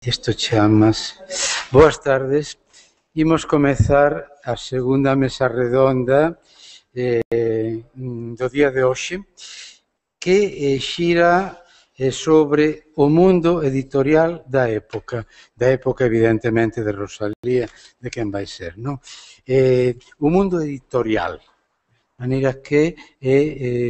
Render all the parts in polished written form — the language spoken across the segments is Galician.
Isto chamas. Boas tardes. Imos comezar a segunda mesa redonda do día de hoxe, que xira sobre o mundo editorial da época evidentemente de Rosalía, de quen vai ser, non? O mundo editorial, de maneira que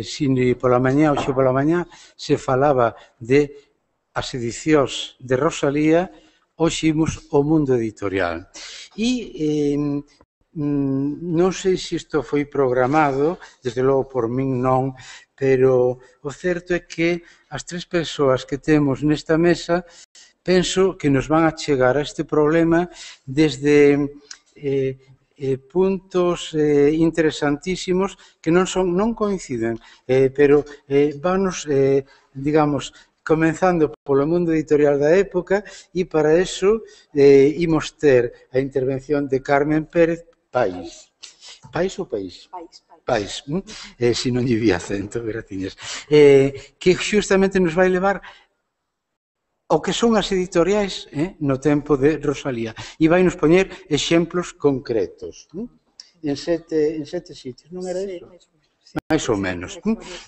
se pola mañá, hoxe pola mañá, se falaba de as edicións de Rosalía, hoxe imos ao mundo editorial. E non sei se isto foi programado, desde logo por min non, pero o certo é que as tres persoas que temos nesta mesa penso que nos van a chegar a este problema desde puntos interesantísimos que non coinciden, pero vanos, digamos, comenzando polo mundo editorial da época, e para eso imos ter a intervención de Carmen Pérez Pais. Pais ou País? Pais, se non lle vi acento, graciñas. Que justamente nos vai levar o que son as editoriais no tempo de Rosalía. E vai nos poñer exemplos concretos. En sete sitios, non era iso? Mais ou menos.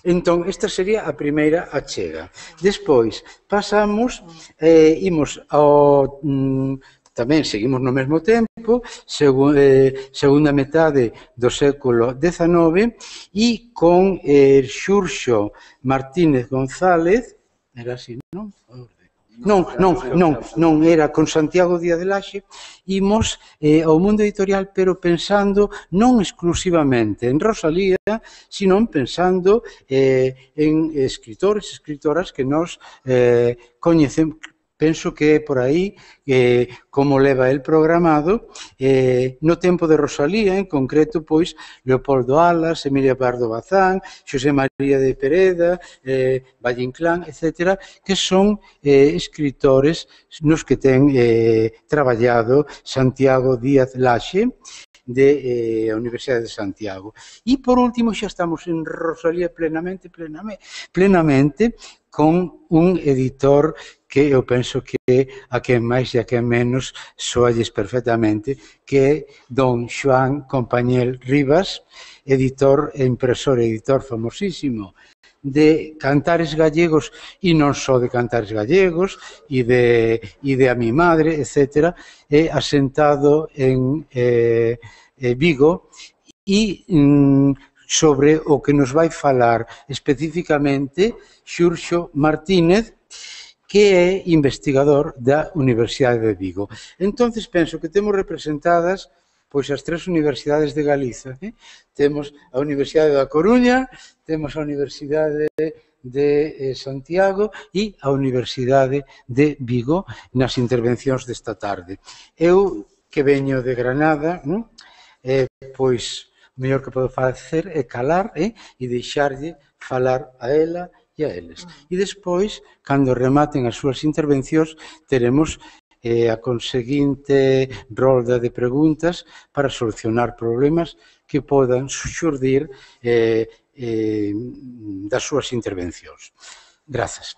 Entón, esta sería a primeira achega. Despois, pasamos, imos ao... Tamén seguimos no mesmo tempo, segunda metade do século XIX, e con Xurxo Martínez González, era así, non? Non, era con Santiago Díaz de Laxe, imos ao mundo editorial, pero pensando non exclusivamente en Rosalía, sino pensando en escritores e escritoras que nos coñecemos. Penso que é por aí como leva el programado. No tempo de Rosalía, en concreto, pois, Leopoldo Alas, Emilia Pardo Bazán, Xosé María de Pereda, Valle Inclán, etc., que son escritores nos que ten traballado Santiago Díaz Laxe, de Universidade de Santiago. E, por último, xa estamos en Rosalía plenamente, con un editor que eu penso que a quen máis e a quen menos soalles perfectamente, que é don Xoán Compañel Rivas, editor e impresor e editor famosísimo de Cantares Gallegos, e non só de Cantares Gallegos, e de A mi madre, etc., asentado en Vigo, e sobre o que nos vai falar especificamente Xurxo Martínez, que é investigador da Universidade de Vigo. Entonces, penso que temos representadas pois as tres universidades de Galiza. Temos a Universidade da Coruña, temos a Universidade de Santiago e a Universidade de Vigo nas intervencións desta tarde. Eu, que veño de Granada, pois o mellor que podo facer é calar e deixarlle falar a ela e a eles. E despois, cando rematen as súas intervencións, teremos a conseguinte rolda de preguntas para solucionar problemas que podan xurdir das súas intervencións. Grazas.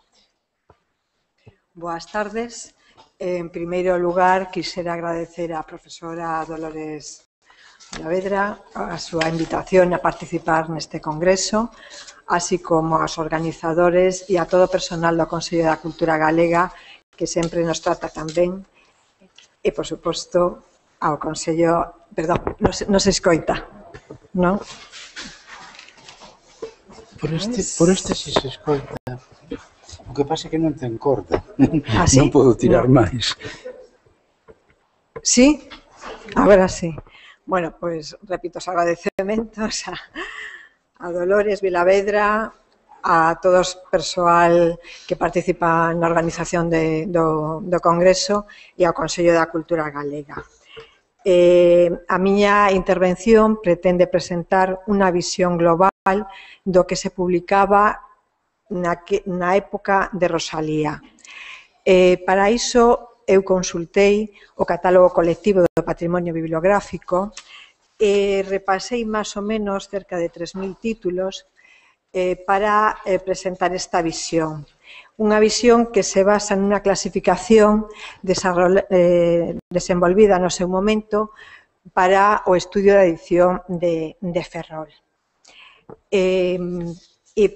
Boas tardes. En primeiro lugar, quixera agradecer á profesora Dolores Saavedra a súa invitación a participar neste congreso, así como aos organizadores e a todo o personal do Consello da Cultura Galega, que sempre nos trata tan ben, e, por suposto, ao Consello... Perdón, non se escoita, non? Por este si se escoita. O que pasa é que non ten corda. ¿Sí? Non podo tirar máis. Sí? Agora sí. Bueno, pois repito os agradecementos a Dolores Vilavedra, a todos o persoal que participa na organización do Congreso e ao Consello da Cultura Galega. A miña intervención pretende presentar unha visión global do que se publicaba na época de Rosalía. Para iso, eu consultei o catálogo colectivo do patrimonio bibliográfico e repasei máis ou menos cerca de 3.000 títulos para presentar esta visión. Unha visión que se basa nunha clasificación desenvolvida no seu momento para o estudio da edición de Ferrol. E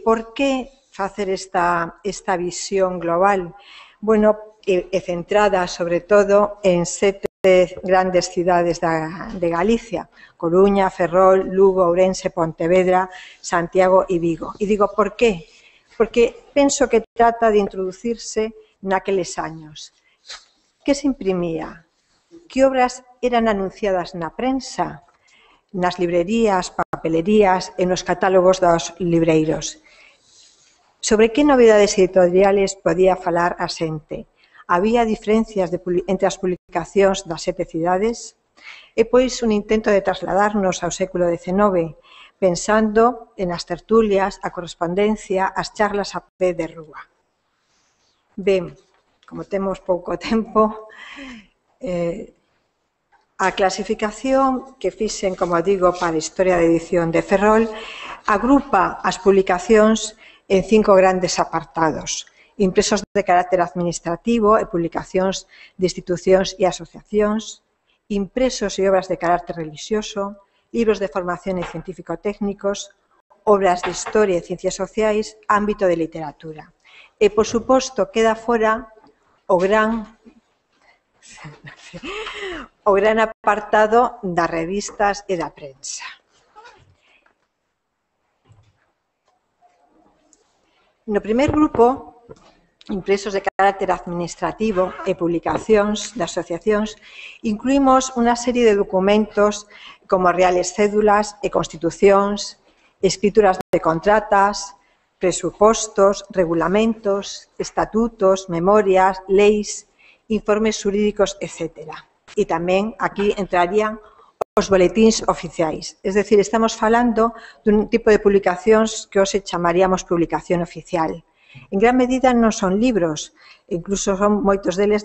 por que facer esta visión global? Bueno, e centrada sobre todo en 7 grandes cidades de Galicia: Coruña, Ferrol, Lugo, Ourense, Pontevedra, Santiago e Vigo. E digo, por qué? Porque penso que trata de introducirse naqueles años. Que se imprimía? Que obras eran anunciadas na prensa, nas librerías, papelerías e nos catálogos dos libreiros? Sobre que novidades editoriales podía falar a xente? Había diferencias entre as publicacións das 7 cidades? E pois un intento de trasladarnos ao século XIX, pensando en as tertulias, a correspondencia, as charlas a pé de rúa. Ben, como temos pouco tempo, a clasificación que fixen, como digo, para a historia de edición de Ferrol, agrupa as publicacións en 5 grandes apartados: impresos de carácter administrativo e publicacións de institucións e asociacións, impresos e obras de carácter religioso, libros de formación e científico-técnicos, obras de historia e ciencias sociais, ámbito de literatura. E, por suposto, queda fora o gran apartado das revistas e da prensa. No primer grupo, impresos de carácter administrativo e publicacións de asociacións, incluímos unha serie de documentos como reales cédulas e constitucións, escrituras de contratas, presupostos, regulamentos, estatutos, memorias, leis, informes xurídicos, etc. E tamén aquí entrarían os boletíns oficiais. Es decir, estamos falando dun tipo de publicacións que hoxe chamaríamos publicación oficial. En gran medida non son libros, incluso son moitos deles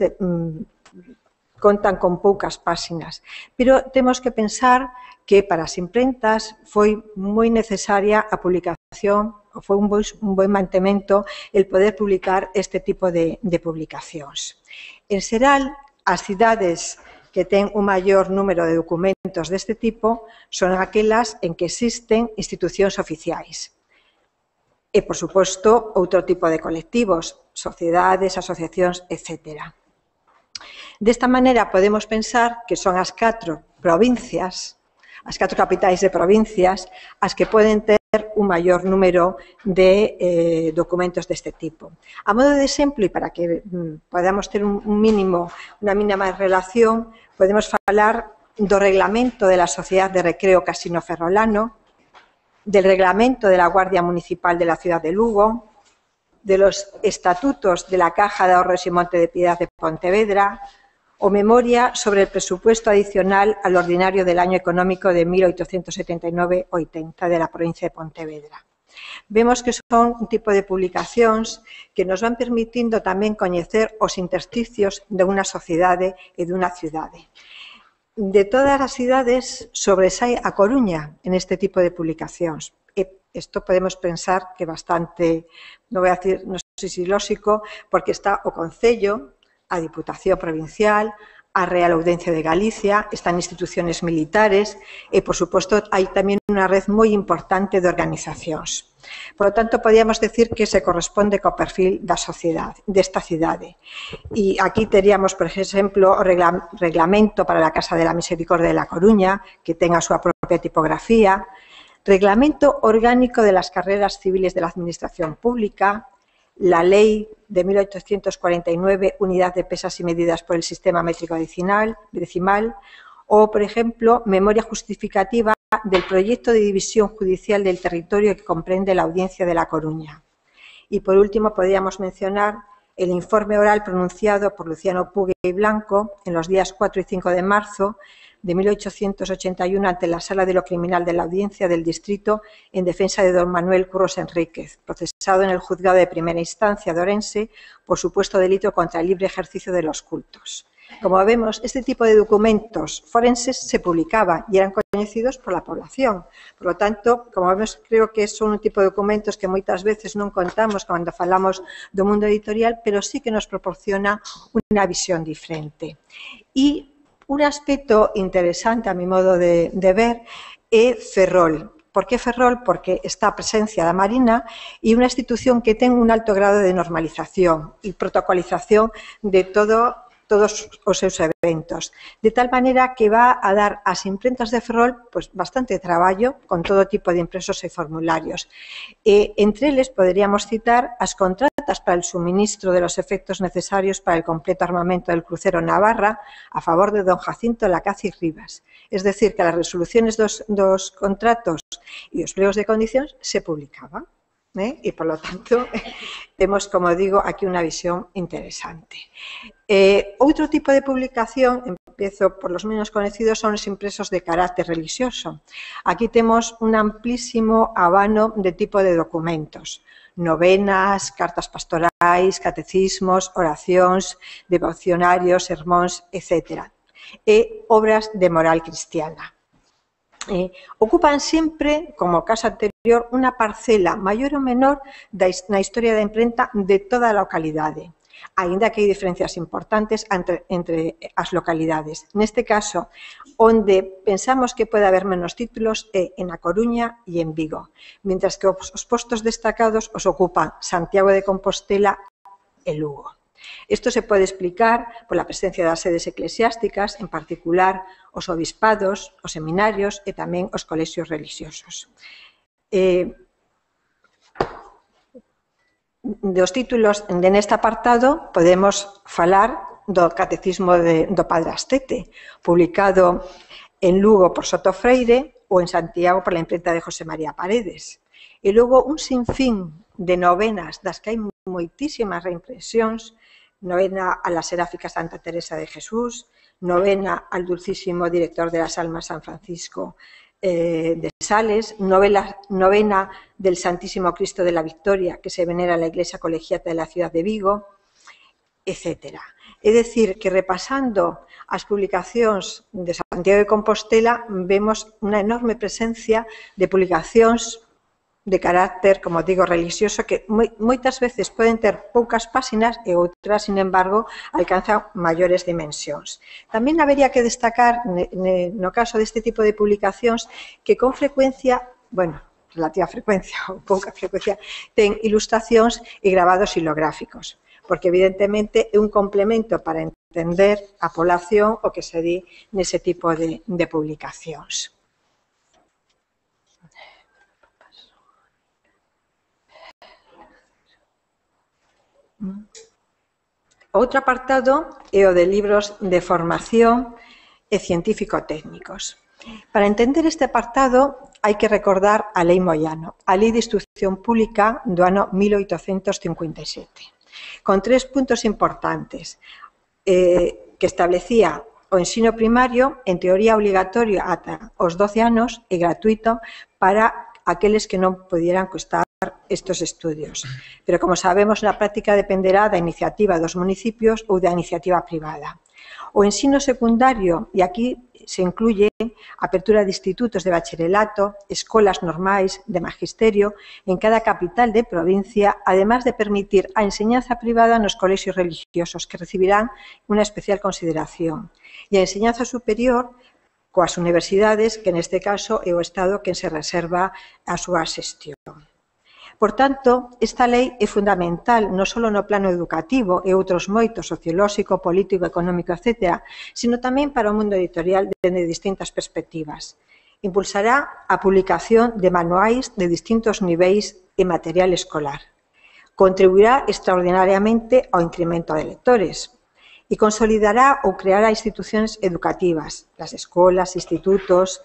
contan con poucas páxinas, pero temos que pensar que para as imprentas foi moi necesaria a publicación, foi un bon mantemento el poder publicar este tipo de publicacións. En xeral, as cidades que ten un maior número de documentos deste tipo son aquelas en que existen institucións oficiais. E, por suposto, outro tipo de colectivos, sociedades, asociacións, etc. Desta maneira, podemos pensar que son as 4 provincias, as 4 capitais de provincias, as que poden ter un maior número de documentos deste tipo. A modo de exemplo, e para que podamos ter unha mínima relación, podemos falar do reglamento de la Sociedad de Recreo Casino Ferrolano, del reglamento de la Guardia Municipal de la ciudad de Lugo, de los estatutos de la Caja de Ahorros y Monte de Piedad de Pontevedra, o memoria sobre el presupuesto adicional al ordinario del año económico de 1879-80 de la provincia de Pontevedra. Vemos que son un tipo de publicacións que nos van permitindo tamén coñecer os intersticios de unha sociedade e de unha cidade. De todas as cidades, sobresae a Coruña en este tipo de publicacións. E isto podemos pensar que bastante, non vou a decir, non sei se lóxico, porque está o Concello, a Diputación Provincial, a Real Audiencia de Galicia, están instituciones militares e, por suposto, hai tamén unha red moi importante de organizacións. Por lo tanto, podíamos decir que se corresponde co perfil da sociedade, desta cidade. E aquí teríamos, por exemplo, o reglamento para a Casa de la Misericordia de la Coruña, que ten a súa propia tipografía, reglamento orgánico de las carreras civiles de la Administración Pública, la Ley de 1849, Unidad de Pesas y Medidas por el Sistema Métrico Decimal, o, por ejemplo, memoria justificativa del proyecto de división judicial del territorio que comprende la Audiencia de La Coruña. Y, por último, podríamos mencionar el informe oral pronunciado por Luciano Pugue y Blanco en los días 4 y 5 de marzo de 1881 ante la Sala de lo Criminal de la Audiencia del Distrito en defensa de don Manuel Curros Enríquez, procesado en el Juzgado de Primera Instancia de Orense por supuesto delito contra el libre ejercicio de los cultos. Como vemos, este tipo de documentos forenses se publicaban e eran coñecidos pola población. Por lo tanto, como vemos, creo que son un tipo de documentos que moitas veces non contamos cando falamos do mundo editorial, pero sí que nos proporciona unha visión diferente. E un aspecto interesante, a mi modo de ver, é Ferrol. Por que Ferrol? Porque está a presencia da Marina e unha institución que ten un alto grado de normalización e protocolización de todos os seus eventos, de tal maneira que va a dar ás imprentas de Ferrol pues, bastante traballo con todo tipo de impresos e formularios. Entre eles poderíamos citar as contratas para el suministro de los efectos necesarios para el completo armamento del crucero Navarra a favor de don Jacinto Lacazzi Rivas. Es decir, que las resoluciones dos contratos e os pliegos de condicións se publicaban. E, por lo tanto, temos, como digo, aquí unha visión interesante. Outro tipo de publicación, empiezo por los menos conocidos, son os impresos de carácter religioso. Aquí temos un amplísimo abano de tipo de documentos, novenas, cartas pastorais, catecismos, oracións, devocionarios, sermóns, etc. E obras de moral cristiana. Ocupan sempre, como o caso anterior, unha parcela maior ou menor na historia da imprenta de toda a localidade, aínda que hai diferencias importantes entre as localidades. Neste caso, onde pensamos que pode haber menos títulos é en A Coruña e en Vigo, mientras que os postos destacados os ocupan Santiago de Compostela e Lugo. Isto se pode explicar pola presencia das sedes eclesiásticas, en particular os obispados, os seminarios e tamén os colexios religiosos. Dos títulos neste apartado podemos falar do Catecismo do Padre Astete, publicado en Lugo por Soto Freire ou en Santiago por la imprenta de José María Paredes. E logo un sinfín de novenas das que hai moitísimas reimpresións, novena a la Seráfica Santa Teresa de Jesús, novena al Dulcísimo Director de las Almas San Francisco de Sales, novena del Santísimo Cristo de la Victoria, que se venera en la Iglesia Colegiata de la ciudad de Vigo, etc. É dicir, que repasando as publicacións de Santiago de Compostela, vemos unha enorme presencia de publicacións de carácter, como digo, religioso, que moitas veces poden ter poucas páxinas e outras, sin embargo, alcanzan maiores dimensións. Tamén habería que destacar, no caso deste tipo de publicacións, que con frecuencia, bueno, relativa frecuencia ou pouca frecuencia, ten ilustracións e grabados xilográficos, porque evidentemente é un complemento para entender a población o que se di nese tipo de publicacións. Outro apartado é o de libros de formación e científico-técnicos. Para entender este apartado hai que recordar a Lei Moyano, a Lei de Instrucción Pública do ano 1857, con tres puntos importantes, que establecía o ensino primario en teoría obligatorio ata os 12 anos e gratuito para aqueles que non pudieran costar estos estudios. Pero, como sabemos, na práctica dependerá da iniciativa dos municipios ou da iniciativa privada. O ensino secundario, e aquí se incluye apertura de institutos de bacharelato, escolas normais de magisterio en cada capital de provincia, además de permitir a enseñanza privada nos colexios religiosos, que recibirán unha especial consideración. E a enseñanza superior coas universidades, que neste caso é o Estado quen se reserva a súa xestión. Por tanto, esta lei é fundamental non só no plano educativo e outros moitos, sociolóxico, político, económico, etc., sino tamén para o mundo editorial dende distintas perspectivas. Impulsará a publicación de manuais de distintos niveis e material escolar. Contribuirá extraordinariamente ao incremento de lectores e consolidará ou creará institucións educativas, as escolas, institutos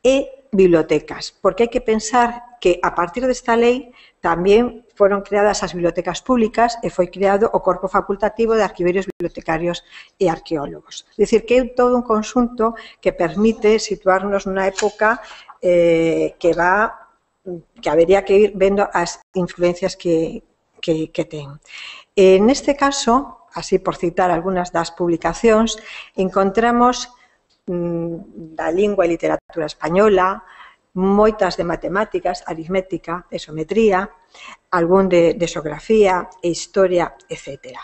e bibliotecas, porque hai que pensar que a partir desta lei tamén foron creadas as bibliotecas públicas e foi creado o corpo facultativo de arquiverios, bibliotecarios e arqueólogos. É dicir, que é todo un conxunto que permite situarnos nunha época que habería que ir vendo as influencias que ten. Neste caso, así por citar algunhas das publicacións, encontramos da lingua e literatura española, moitas de matemáticas, aritmética, esometría, algún de xeografía e historia, etc.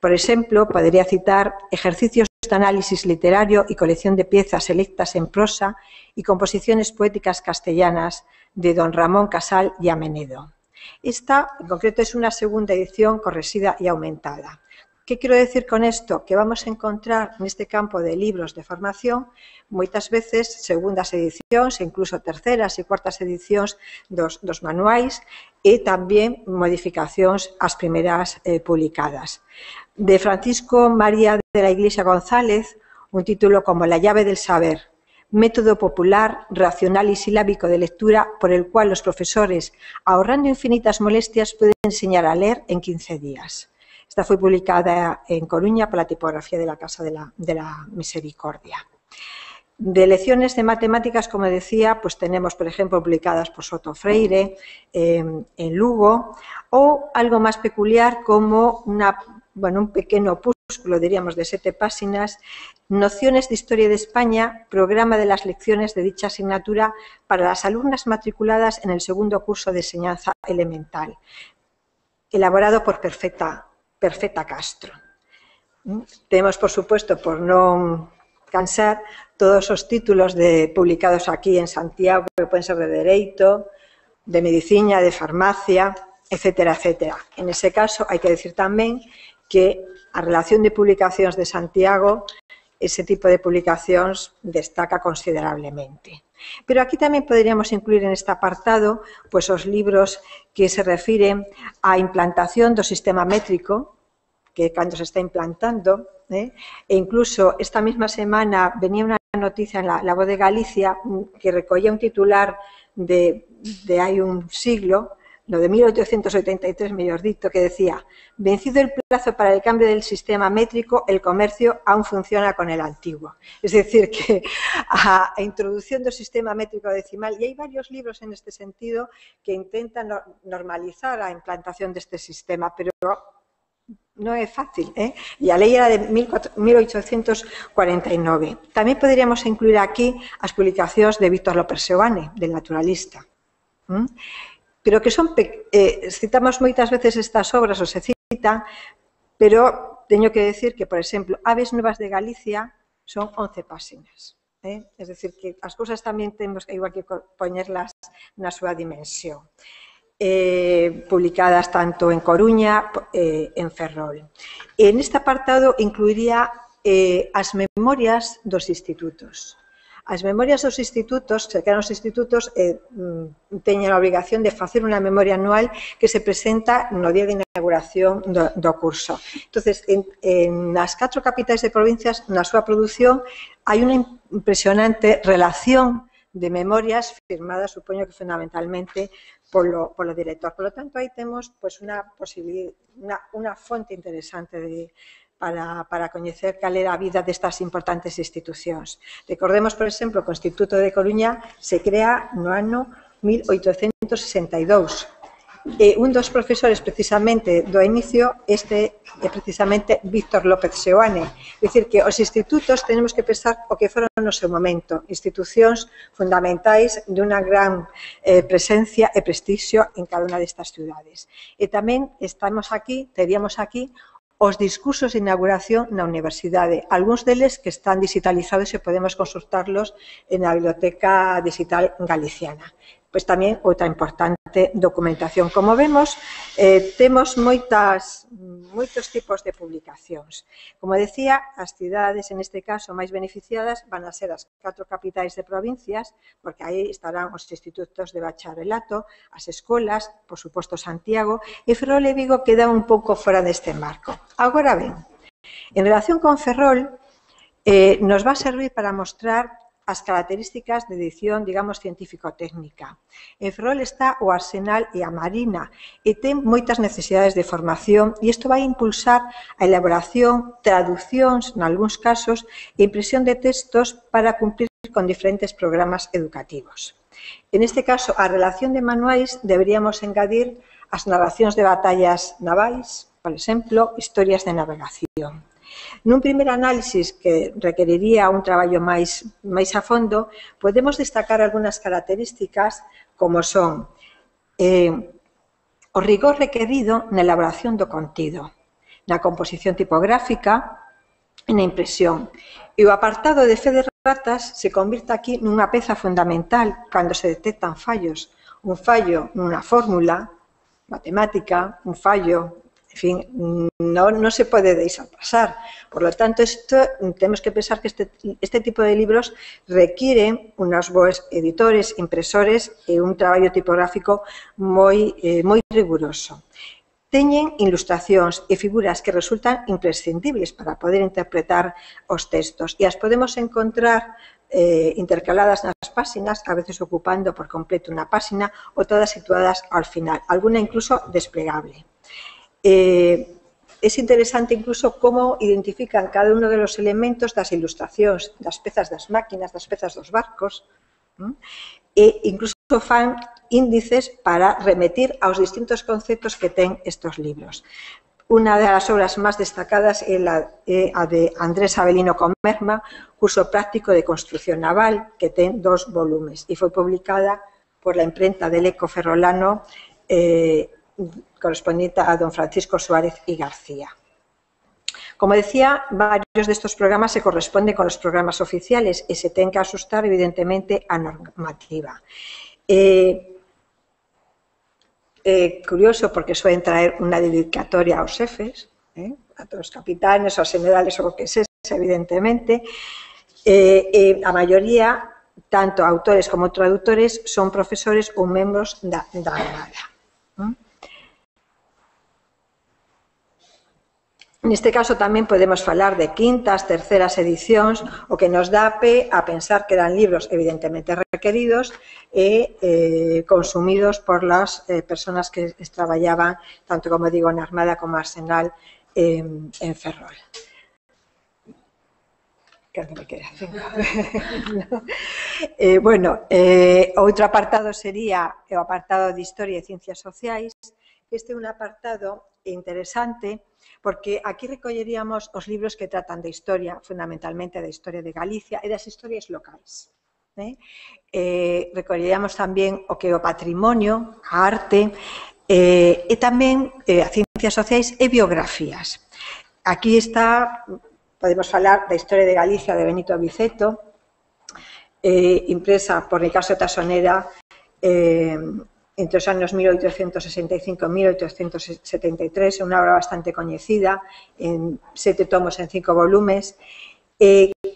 Por exemplo, podría citar ejercicios de análisis literario y colección de piezas selectas en prosa y composiciones poéticas castellanas de don Ramón Casal y Amenedo. Esta, en concreto, es una segunda edición corregida y aumentada. ¿Qué quiero decir con esto? Que vamos a encontrar neste campo de libros de formación moitas veces segundas edicións, e incluso terceras e cuartas edicións dos manuais e tamén modificacións ás primeiras publicadas. De Francisco María de la Iglesia González, un título como La llave del saber, método popular, racional y silábico de lectura por el cual los profesores, ahorrando infinitas molestias, pueden enseñar a leer en 15 días. Esta foi publicada en Coruña pola tipografía de la Casa de la Misericordia. De lecciones de matemáticas, como decía, pues tenemos, por ejemplo, publicadas por Soto Freire en Lugo, o algo más peculiar como un pequeño opúsculo, diríamos, de 7 páginas, Nociones de Historia de España, programa de las lecciones de dicha asignatura para las alumnas matriculadas en el segundo curso de enseñanza elemental, elaborado por Perfecta Castro. Tenemos, por supuesto, por non cansar, todos os títulos publicados aquí en Santiago, que pueden ser de Dereito, de Medicina, de Farmacia, etcétera, etcétera. En ese caso, hai que decir tamén que a relación de publicacións de Santiago, ese tipo de publicacións destaca considerablemente. Pero aquí tamén poderíamos incluir en este apartado pues, os libros que se refiren á implantación do sistema métrico, que cando se está implantando, e incluso esta mesma semana venía unha noticia en la Voz de Galicia que recollía un titular de hai un siglo, lo de 1883, mellor dito, que decía: vencido el plazo para el cambio del sistema métrico, el comercio aún funciona con el antiguo. Es decir, que a introducción do sistema métrico decimal, e hai varios libros en este sentido que intentan normalizar a implantación deste sistema, pero non é fácil, e a lei era de 1849. Tamén poderíamos incluir aquí as publicacións de Víctor López Seoane, del naturalista, pero que son, citamos moitas veces estas obras, ou se citan, pero teño que decir que, por exemplo, Aves Nuevas de Galicia son 11 páxinas. Es decir, que as cousas tamén temos igual que poñerlas na súa dimensión. Publicadas tanto en Coruña e en Ferrol. En este apartado incluiría as memorias dos institutos. As memorias dos institutos, se crean os institutos, teñen a obrigación de facer unha memoria anual que se presenta no día de inauguración do curso. Entonces, nas 4 capitais de provincias, na súa produción, hai unha impresionante relación de memorias firmadas, supoño que fundamentalmente polo director. Por lo tanto, aí temos unha fonte interesante para coñecer cal era a vida destas importantes institucións. Recordemos, por exemplo, que o Instituto de Coruña se crea no ano 1862. E un dos profesores, precisamente, do inicio, é precisamente Víctor López Seoane. É dicir, que os institutos tenemos que pensar o que foron no seu momento, institucións fundamentais de unha gran presencia e prestixio en cada unha destas ciudades. E tamén teríamos aquí os discursos de inauguración na universidade, algúns deles que están digitalizados e podemos consultarlos na Biblioteca Digital Galiciana. Pois tamén outra importante documentación. Como vemos, temos moitos tipos de publicacións. Como decía, as cidades, en este caso, máis beneficiadas van a ser as 4 capitais de provincias, porque aí estarán os institutos de bacharelato, as escolas, por suposto Santiago, e Ferrol e Vigo quedan un pouco fora deste marco. Agora ben, en relación con Ferrol, nos va a servir para mostrar as características de edición, digamos, científico-técnica. En Ferrol está o Arsenal e a Marina e ten moitas necesidades de formación e isto vai impulsar a elaboración, traduccións, nalgúns casos, e impresión de textos para cumplir con diferentes programas educativos. En este caso, a relación de manuais deberíamos engadir as narracións de batallas navais, por exemplo, historias de navegación. Nun primer análisis que requeriría un traballo máis a fondo, podemos destacar algunhas características como son o rigor requerido na elaboración do contido, na composición tipográfica e na impresión. E o apartado de fe de ratas se convirte aquí nunha peza fundamental cando se detectan fallos. Un fallo nunha fórmula matemática, un fallo, en fin, non se pode deixar pasar. Por lo tanto, temos que pensar que este tipo de libros requiren unos bons editores, impresores e un traballo tipográfico moi riguroso. Teñen ilustracións e figuras que resultan imprescindibles para poder interpretar os textos e as podemos encontrar intercaladas nas páxinas, a veces ocupando por completo unha páxina ou todas situadas ao final, alguna incluso desplegable. É interesante incluso como identifican cada uno de los elementos das ilustracións, das pezas das máquinas, das pezas dos barcos, e incluso fan índices para remitir aos distintos conceptos que ten estos libros. Unha das obras máis destacadas é a de Andrés Avelino Comerma, Curso práctico de construcción naval, que ten 2 volumes e foi publicada por la imprenta del Eco Ferrolano correspondiente a don Francisco Suárez y García. Como decía, varios de estos programas se corresponden con los programas oficiales y se tienen que ajustar, evidentemente, a normativa. Curioso, porque suelen traer una dedicatoria aos xefes, a todos os capitanes, aos generales, ou o que sexa, evidentemente. A maioría, tanto autores como traductores, son profesores ou membros da Armada. Neste caso tamén podemos falar de quintas, terceras edicións, o que nos dá pé a pensar que eran libros evidentemente requeridos e consumidos por las personas que traballaban, tanto como digo, na Armada como Arsenal en Ferrol. Que me queda 5. Bueno, outro apartado sería o apartado de Historia e Ciencias Sociais. Este é un apartado interesante porque aquí recolleríamos os libros que tratan de historia, fundamentalmente da historia de Galicia e das historias locais. Recolleríamos tamén o que é o patrimonio, a arte e tamén a ciencias sociais e biografías. Aquí está, podemos falar da historia de Galicia de Benito Viceto, impresa por Nicasio Tasonera entre os anos 1865 e 1873, é unha obra bastante coñecida, en 7 tomos en 5 volumes,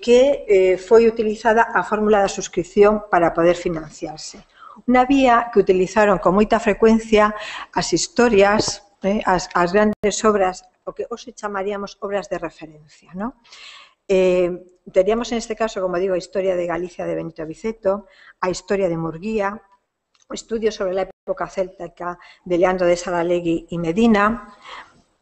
que foi utilizada a fórmula da suscripción para poder financiarse. Unha vía que utilizaron con moita frecuencia as historias, as grandes obras, o que hoxe chamaríamos obras de referencia. Teríamos en este caso, como digo, a historia de Galicia de Benito Viceto, a historia de Murguía, estudios sobre la época céltica de Leandro de Saralegui y Medina,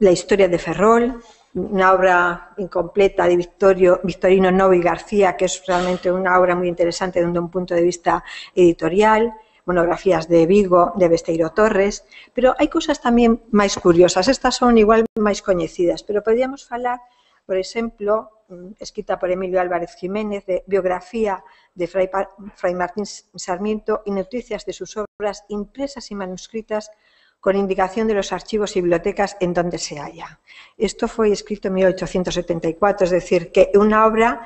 la historia de Ferrol, una obra incompleta de Victorino Novo y García, que es realmente una obra muy interesante desde un punto de vista editorial, monografías de Vigo, de Besteiro Torres, pero hai cousas tamén máis curiosas, estas son igual máis coñecidas, pero podríamos falar, por exemplo, escrita por Emilio Álvarez Jiménez, de biografía de Fray Martín Sarmiento y noticias de sus obras impresas y manuscritas con indicación de los archivos y bibliotecas en donde se halla. Esto fue escrito en 1874, es decir, que una obra,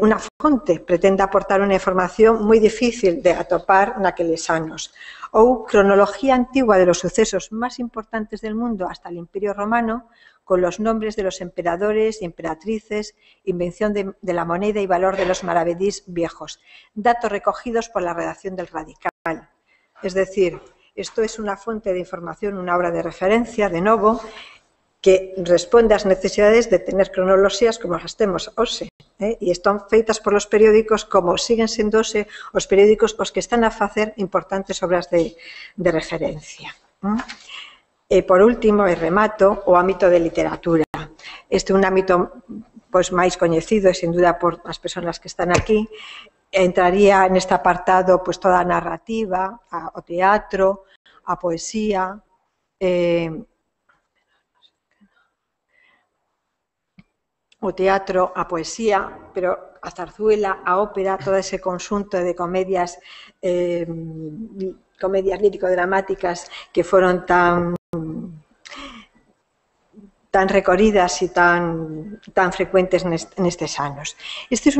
una fonte, pretende aportar una información muy difícil de atopar naqueles anos. Ou cronología antigua de los sucesos más importantes del mundo hasta el Imperio Romano, con los nombres de los emperadores y emperatrices, invención de la moneda y valor de los maravedís viejos, datos recogidos por la redacción del Radical. Es decir, esto es una fuente de información, una obra de referencia, de novo, que responde ás necesidades de tener cronoloxías como as temos hoxe, e están feitas por los periódicos como siguen sendose os periódicos os que están a facer importantes obras de referencia. E, por último, e remato, o ámbito de literatura. Este é un ámbito máis coñecido e, sin duda, por as persoas que están aquí. Entraría neste apartado toda a narrativa, o teatro, a poesía, o teatro, a poesía, pero a zarzuela, a ópera, todo ese conxunto de comedias lírico-dramáticas que foron tan recorridas e tan frecuentes nestes anos. Este é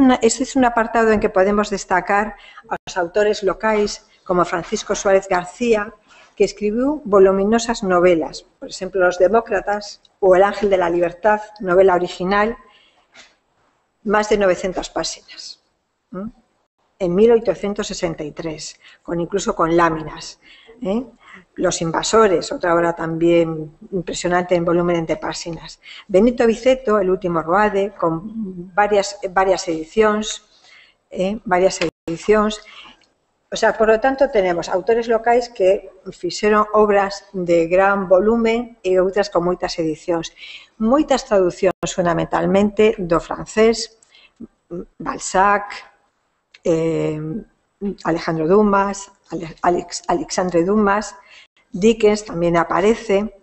un apartado en que podemos destacar aos autores locais como Francisco Suárez García, que escribiu voluminosas novelas, por exemplo, Los Demócratas ou El Ángel de la Libertad, novela original, máis de 900 páxinas, en 1863, incluso con láminas. Los Invasores, outra obra tamén impresionante en volumen de páxinas. Benito Viceto, El último Roade, con varias edicións, O sea, por lo tanto, tenemos autores locais que fixeron obras de gran volumen e outras con moitas edicións. Moitas traducións, fundamentalmente, do francés, Balzac, Alejandro Dumas, Alexandre Dumas, Dickens tamén aparece,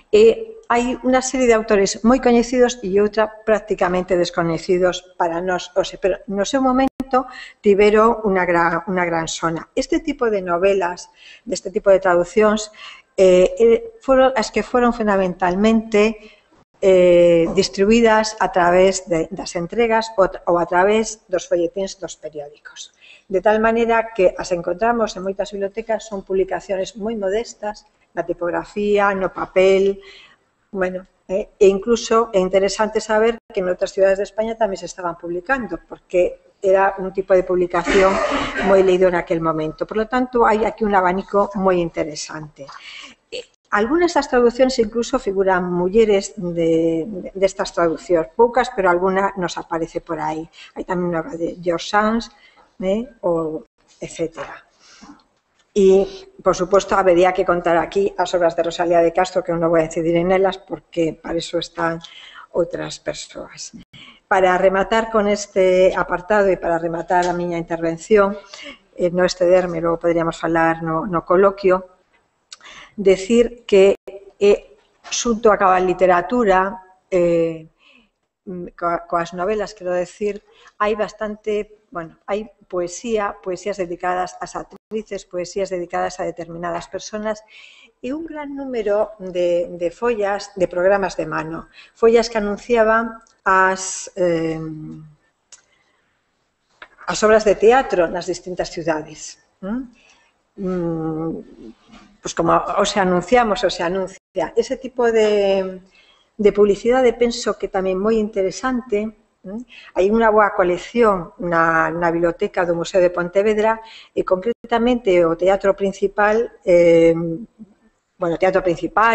e hai unha serie de autores moi coñecidos e outra prácticamente descoñecidos para nós, pero no seu momento tiveron unha gran sona. Este tipo de novelas, deste tipo de traducións, foron as que foron fundamentalmente distribuídas a través das entregas ou a través dos folletíns dos periódicos. De tal maneira que as encontramos en moitas bibliotecas, son publicacións moi modestas, na tipografía, no papel, bueno, e incluso é interesante saber que en outras cidades de España tamén se estaban publicando, porque era un tipo de publicación moi leído naquel momento. Por lo tanto, hai aquí un abanico moi interesante. Algunas das traduccións incluso figuran mulleres destas traduccións, poucas, pero alguna nos aparece por aí. Hai tamén unha obra de George Sand, etc. E, por suposto, habería que contar aquí as obras de Rosalía de Castro, que eu non vou a incidir en elas, porque para iso están outras persoas. Para rematar con este apartado e para rematar a miña intervención, non excederme, logo poderíamos falar no coloquio, decir que xunto a cada literatura, coas novelas, quero decir, hai bastante, bueno, hai poesías dedicadas ás actrices, poesías dedicadas a determinadas personas, e un gran número de follas, de programas de mano, follas que anunciaban as obras de teatro nas distintas cidades. Pois como se anunciamos, se anuncia. Ese tipo de publicidade penso que tamén moi interesante. Hai unha boa colección na biblioteca do Museo de Pontevedra e concretamente o Teatro Principal,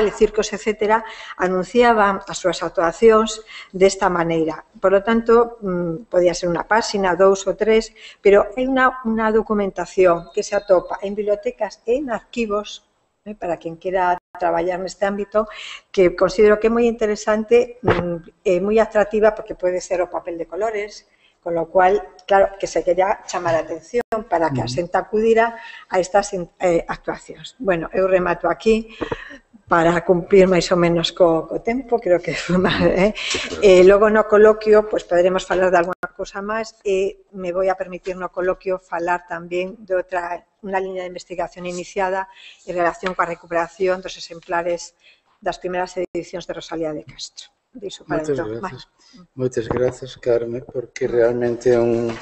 circos, etc., anunciaban as súas actuacións desta maneira. Por lo tanto, podía ser unha páxina, 2 ou 3, pero hai unha documentación que se atopa en bibliotecas e en arquivos, para quen quera traballar neste ámbito, que considero que é moi interesante e moi atractiva porque pode ser o papel de colores, con lo cual, claro, que se quería chamar a atención para que a xente acudira a estas actuacións. Bueno, eu remato aquí para cumplir máis ou menos co tempo, creo que foi máis, logo no coloquio poderemos falar de alguna cousa máis e me vou a permitir no coloquio falar tamén de outra, unha liña de investigación iniciada en relación coa recuperación dos exemplares das primeiras edicións de Rosalía de Castro. Moitas grazas, Carme, porque realmente é un...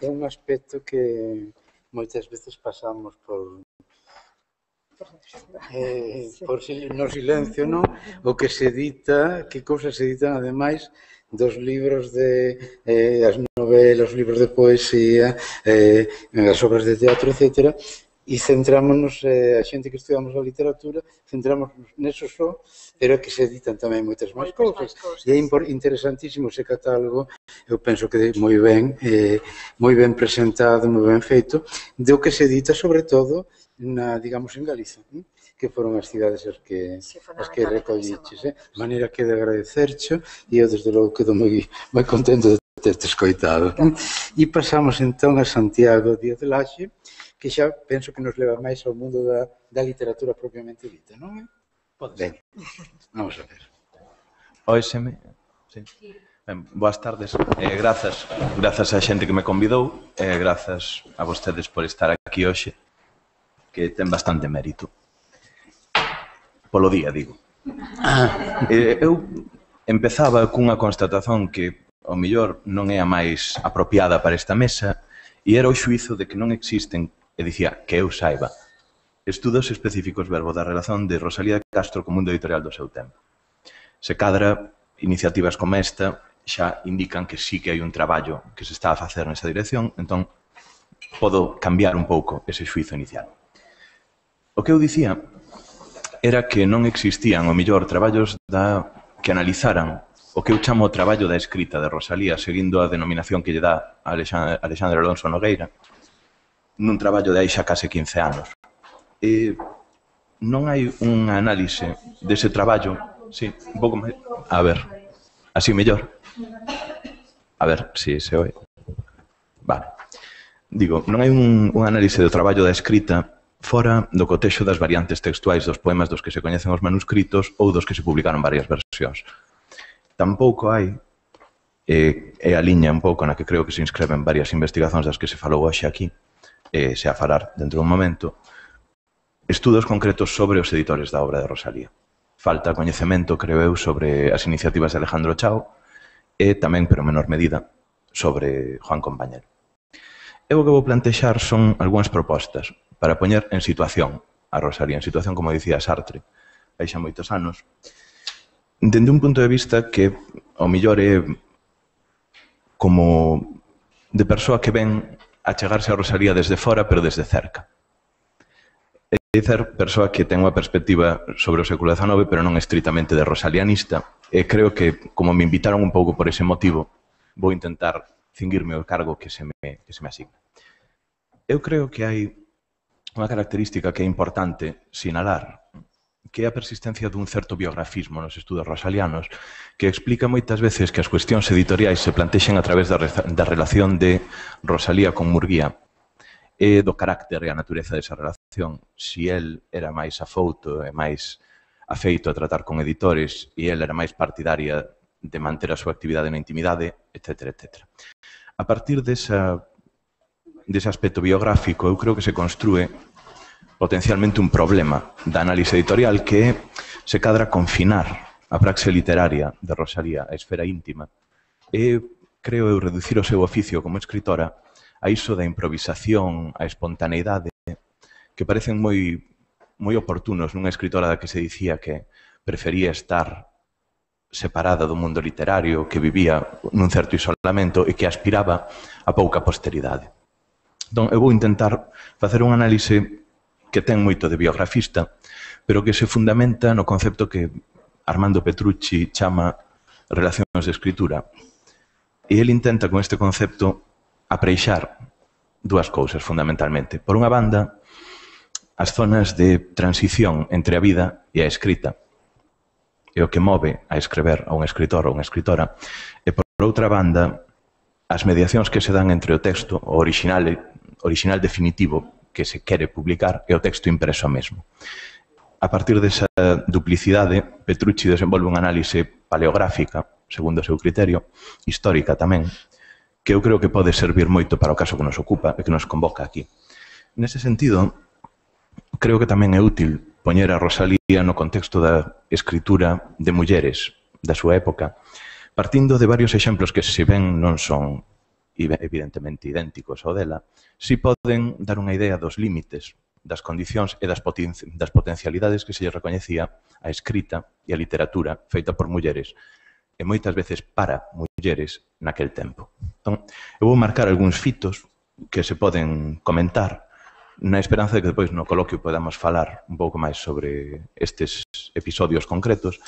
É un aspecto que moitas veces pasamos no silencio, non? O que se edita, que cousas se editan, ademais, dos libros as novelas, os libros de poesía, as obras de teatro, etc., e centrámonos, a xente que estudiamos a literatura, centrámonos neso só, pero que se editan tamén moitas máis cousas. E é interesantísimo ese catálogo, eu penso que moi ben presentado, moi ben feito, do que se edita, sobre todo, digamos, en Galiza, que foron as cidades as que recolliches. De maneira que de agradecercho, e eu, desde logo, quedo moi contento de terte escoitado. E pasamos, entón, a Santiago Díaz de Laxe, que xa penso que nos leva máis ao mundo da da literatura propiamente dita, non é? Ben, vamos a ver. OSM, sí. Ben, boas tardes. Grazas á xente que me convidou e grazas a vostedes por estar aquí hoxe, que ten bastante mérito. Polo día, digo. Eu empezaba cunha constatación que ao mellor non é a máis apropiada para esta mesa e era o xuízo de que non existen, e dicía que eu saiba, estudos específicos verbo da relación de Rosalía de Castro co mundo editorial do seu tempo. Se cadra, iniciativas como esta xa indican que sí que hai un traballo que se está a facer nesa dirección, entón podo cambiar un pouco ese xuízo inicial. O que eu dicía era que non existían, o mellor, traballos que analizaran o que eu chamo o traballo da escrita de Rosalía, seguindo a denominación que lle dá Alexandre Alonso Nogueira, nun traballo de aí xa case 15 anos. Non hai un análise dese traballo, sí, un pouco máis, a ver, así mellor, a ver, si se oe, vale, digo, non hai un análise do traballo da escrita fora do cotexo das variantes textuais dos poemas dos que se coñecen os manuscritos ou dos que se publicaron varias versións. Tampouco hai, é a liña un pouco na que creo que se inscreven varias investigacións das que se falou hoxe aquí, se a falar dentro dun momento, estudos concretos sobre os editores da obra de Rosalía. Falta coñecemento, creo eu, sobre as iniciativas de Alejandro Chao e tamén, pero en menor medida, sobre Juan Compañel. Eu o que vou plantexar son algunhas propostas para poñer en situación a Rosalía, en situación, como dicía Sartre, hai xa moitos anos, dende un punto de vista que ao mellor é como de persoa que ven a chegarse a Rosalía desde fora, pero desde cerca. É dizer, persoa que ten unha perspectiva sobre o século XIX, pero non estritamente de rosalianista, e creo que, como me invitaron un pouco por ese motivo, vou intentar cinguirme o cargo que se me asigna. Eu creo que hai unha característica que é importante sinalar, que é a persistencia dun certo biografismo nos estudos rosalianos, que explica moitas veces que as cuestións editoriais se plantexen a través da relación de Rosalía con Murguía e do carácter e a natureza desa relación. Si el era máis afouto e máis afeito a tratar con editores e el era máis partidaria de manter a súa actividade na intimidade, etc. etc. A partir dese aspecto biográfico, eu creo que se construe potencialmente un problema da análise editorial que se cadra confinar a praxe literaria de Rosalía á esfera íntima e, creo eu, reducir o seu oficio como escritora a iso da improvisación, a espontaneidade, que parecen moi oportunos nunha escritora da que se dicía que prefería estar separada do mundo literario, que vivía nun certo isolamento e que aspiraba a pouca posteridade. Entón, eu vou intentar facer un análise que ten moito de biografista, pero que se fundamenta no concepto que Armando Petrucci chama relacións de escritura. E ele intenta con este concepto apreixar dúas cousas fundamentalmente. Por unha banda, as zonas de transición entre a vida e a escrita, e o que move a escrever a un escritor ou unha escritora, e por outra banda, as mediacións que se dan entre o texto, o original definitivo que se quere publicar, e o texto impreso mesmo. A partir desa duplicidade, Petrucci desenvolve unha análise paleográfica, segundo o seu criterio, histórica tamén, que eu creo que pode servir moito para o caso que nos ocupa e que nos convoca aquí. Nese sentido, creo que tamén é útil poñer a Rosalía no contexto da escritura de mulleres da súa época, partindo de varios exemplos que, se ben non son evidentemente idénticos ao dela, si poden dar unha idea dos límites, das condicións e das potencialidades que se lle recoñecía a escrita e a literatura feita por mulleres, e moitas veces para mulleres naquel tempo. Entón, eu vou marcar algúns fitos que se poden comentar na esperanza de que depois no coloquio podamos falar un pouco máis sobre estes episodios concretos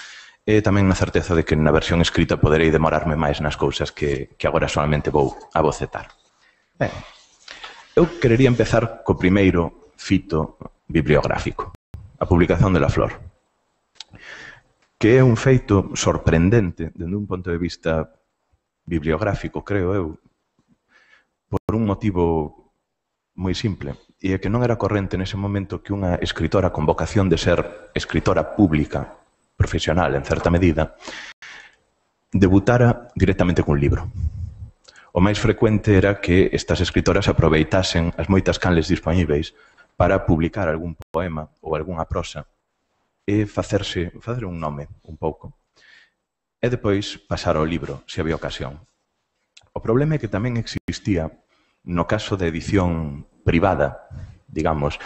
e tamén na certeza de que na versión escrita poderei demorarme máis nas cousas que agora solamente vou abocetar. Ben, eu querería empezar co primeiro fito bibliográfico, a publicación de La Flor, que é un feito sorprendente dende un punto de vista bibliográfico, creo eu, por un motivo moi simple, e é que non era corrente nese momento que unha escritora con vocación de ser escritora pública, profesional en certa medida, debutara directamente cun libro. O máis frecuente era que estas escritoras aproveitasen as moitas canles dispoñíveis para publicar algún poema ou algunha prosa e facer un nome un pouco. E depois pasar ao libro, se había ocasión. O problema é que tamén existía, no caso de edición privada, digamos,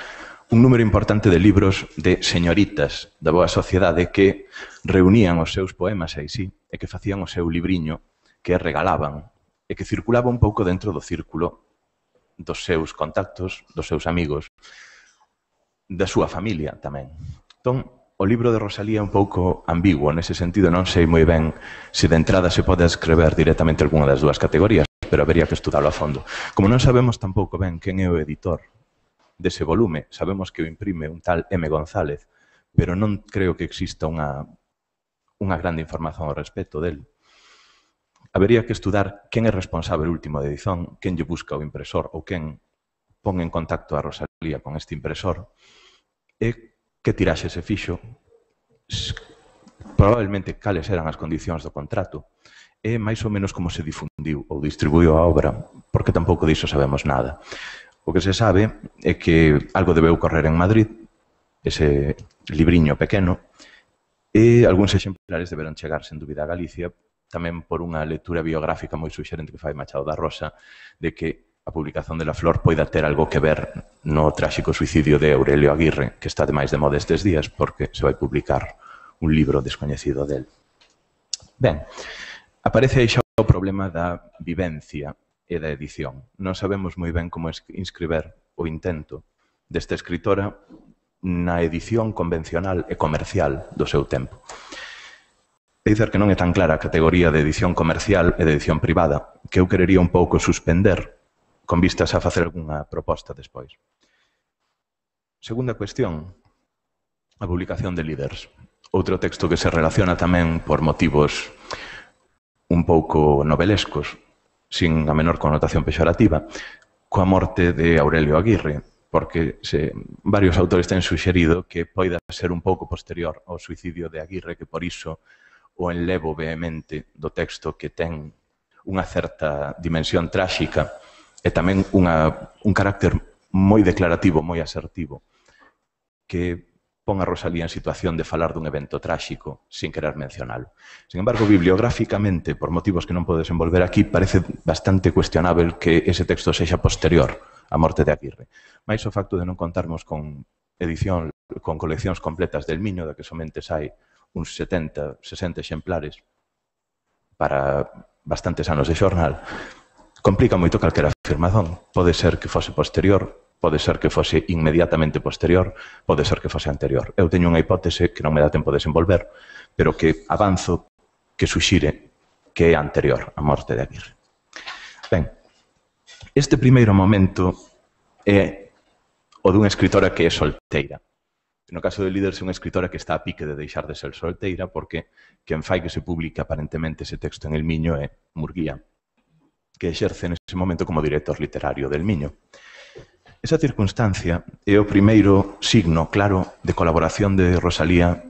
un número importante de libros de señoritas da boa sociedade que reunían os seus poemas aí sí, e que facían o seu libriño, que regalaban, e que circulaba un pouco dentro do círculo dos seus contactos, dos seus amigos, da súa familia tamén. Entón, o libro de Rosalía é un pouco ambiguo, nese sentido non sei moi ben se de entrada se pode escrever directamente algunha das dúas categorías, pero habería que estudarlo a fondo. Como non sabemos tampouco ben quen é o editor dese volume, sabemos que o imprime un tal M. González, pero non creo que exista unha grande información ao respecto del. Habería que estudar quen é responsable último de edición, quen lle busca o impresor ou quen pon en contacto a Rosalía con este impresor e que tiraxe se fixo, probablemente cales eran as condicións do contrato e máis ou menos como se difundiu ou distribuiu a obra, porque tampouco diso sabemos nada. O que se sabe é que algo debeu correr en Madrid, ese libriño pequeno, e algúns exemplares deberon chegar, sen dúbida, a Galicia, tamén por unha lectura biográfica moi suxerente que fai Machado da Rosa, de que a publicación de La Flor poida ter algo que ver no tráxico suicidio de Aurelio Aguirre, que está de máis de moda estes días, porque se vai publicar un libro descoñecido del. Ben, aparece aí xa o problema da vivencia e da edición. Non sabemos moi ben como inscribir o intento desta escritora na edición convencional e comercial do seu tempo. É dizer que non é tan clara a categoría de edición comercial e de edición privada, que eu querería un pouco suspender con vistas a facer algunha proposta despois. Segunda cuestión, a publicación de Líders. Outro texto que se relaciona tamén por motivos un pouco novelescos, sin a menor connotación pexorativa, coa morte de Aurelio Aguirre, porque varios autores ten suxerido que poida ser un pouco posterior ao suicidio de Aguirre, que por iso o enlevo vehemente do texto que ten unha certa dimensión tráxica e tamén un carácter moi declarativo, moi asertivo, que pon a Rosalía en situación de falar dun evento tráxico sin querer mencionalo. Sin embargo, bibliográficamente, por motivos que non podo desenvolver aquí, parece bastante cuestionável que ese texto sexa posterior á morte de Aguirre. Mais o facto de non contarmos con coleccións completas del Miño, da que somente sai uns 70, 60 exemplares para bastantes anos de xornal, complica moito calquera afirmación. Pode ser que fose posterior, pode ser que fose inmediatamente posterior, pode ser que fose anterior. Eu teño unha hipótese que non me dá tempo de desenvolver, pero que avanzo que suxire que é anterior á morte de Aguirre. Ben, este primeiro momento é o dunha escritora que é solteira. No caso de Líderes é unha escritora que está a pique de deixar de ser solteira porque quen fai que se publique aparentemente ese texto en El Miño é Murguía, que exerce nese momento como director literario del Miño. Esa circunstancia é o primeiro signo claro de colaboración de Rosalía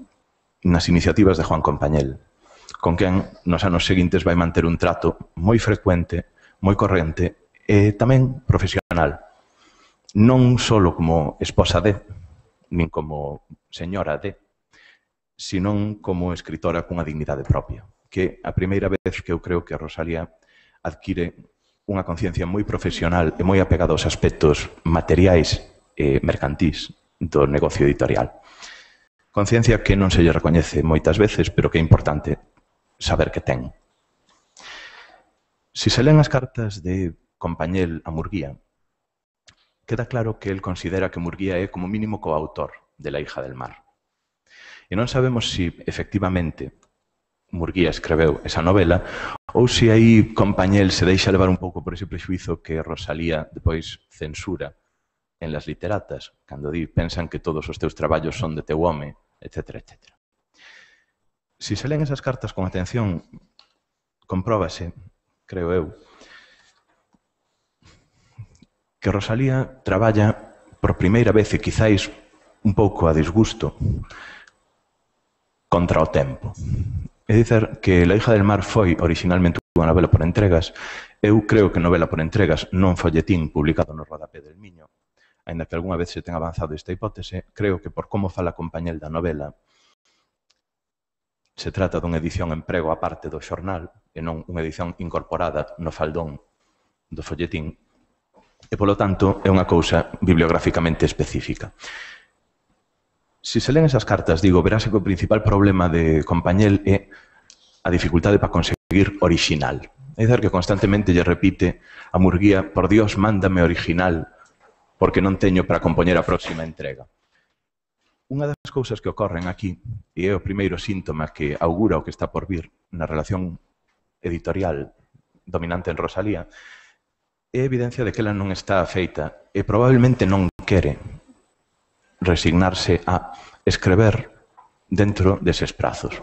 nas iniciativas de Juan Compañel, con quen nos anos seguintes vai manter un trato moi frecuente, moi corrente e tamén profesional. Non só como esposa de, nin como señora de, senón como escritora cunha dignidade propia, que a primeira vez que eu creo que Rosalía adquire unha conciencia moi profesional e moi apegada aos aspectos materiais e mercantís do negocio editorial. Conciencia que non se lle recoñece moitas veces, pero que é importante saber que ten. Se se len as cartas de Compañel a Murguía, queda claro que el considera que Murguía é como mínimo coautor de La hija del mar. E non sabemos se efectivamente Murguía escreveu esa novela ou se aí Compañel se deixa levar un pouco por ese prexuizo que Rosalía depois censura en Las literatas, cando pensan que todos os teus traballos son de teu home, etc. etc. Se se len esas cartas con atención, compróbase, creo eu, que Rosalía traballa por primeira vez e quizáis un pouco a disgusto contra o tempo. É dizer que La hija del mar foi originalmente unha novela por entregas. Eu creo que novela por entregas, non folletín publicado no Rodapé del Miño. Ainda que algunha vez se ten avanzado esta hipótese, creo que por como fala Compañel da novela, se trata dunha edición en prego a parte do xornal e non unha edición incorporada no faldón do folletín. E, polo tanto, é unha cousa bibliográficamente específica. Se se len esas cartas, digo, verase que o principal problema de Compañel é a dificultade para conseguir original. É dizer, que constantemente lle repite a Murguía: por Dios, mándame original, porque non teño para compoñer a próxima entrega. Unha das cousas que ocorren aquí, e é o primeiro síntoma que augura o que está por vir na relación editorial dominante en Rosalía, é evidencia de que ela non está afeita e probablemente non quere resignarse a escrever dentro deses prazos.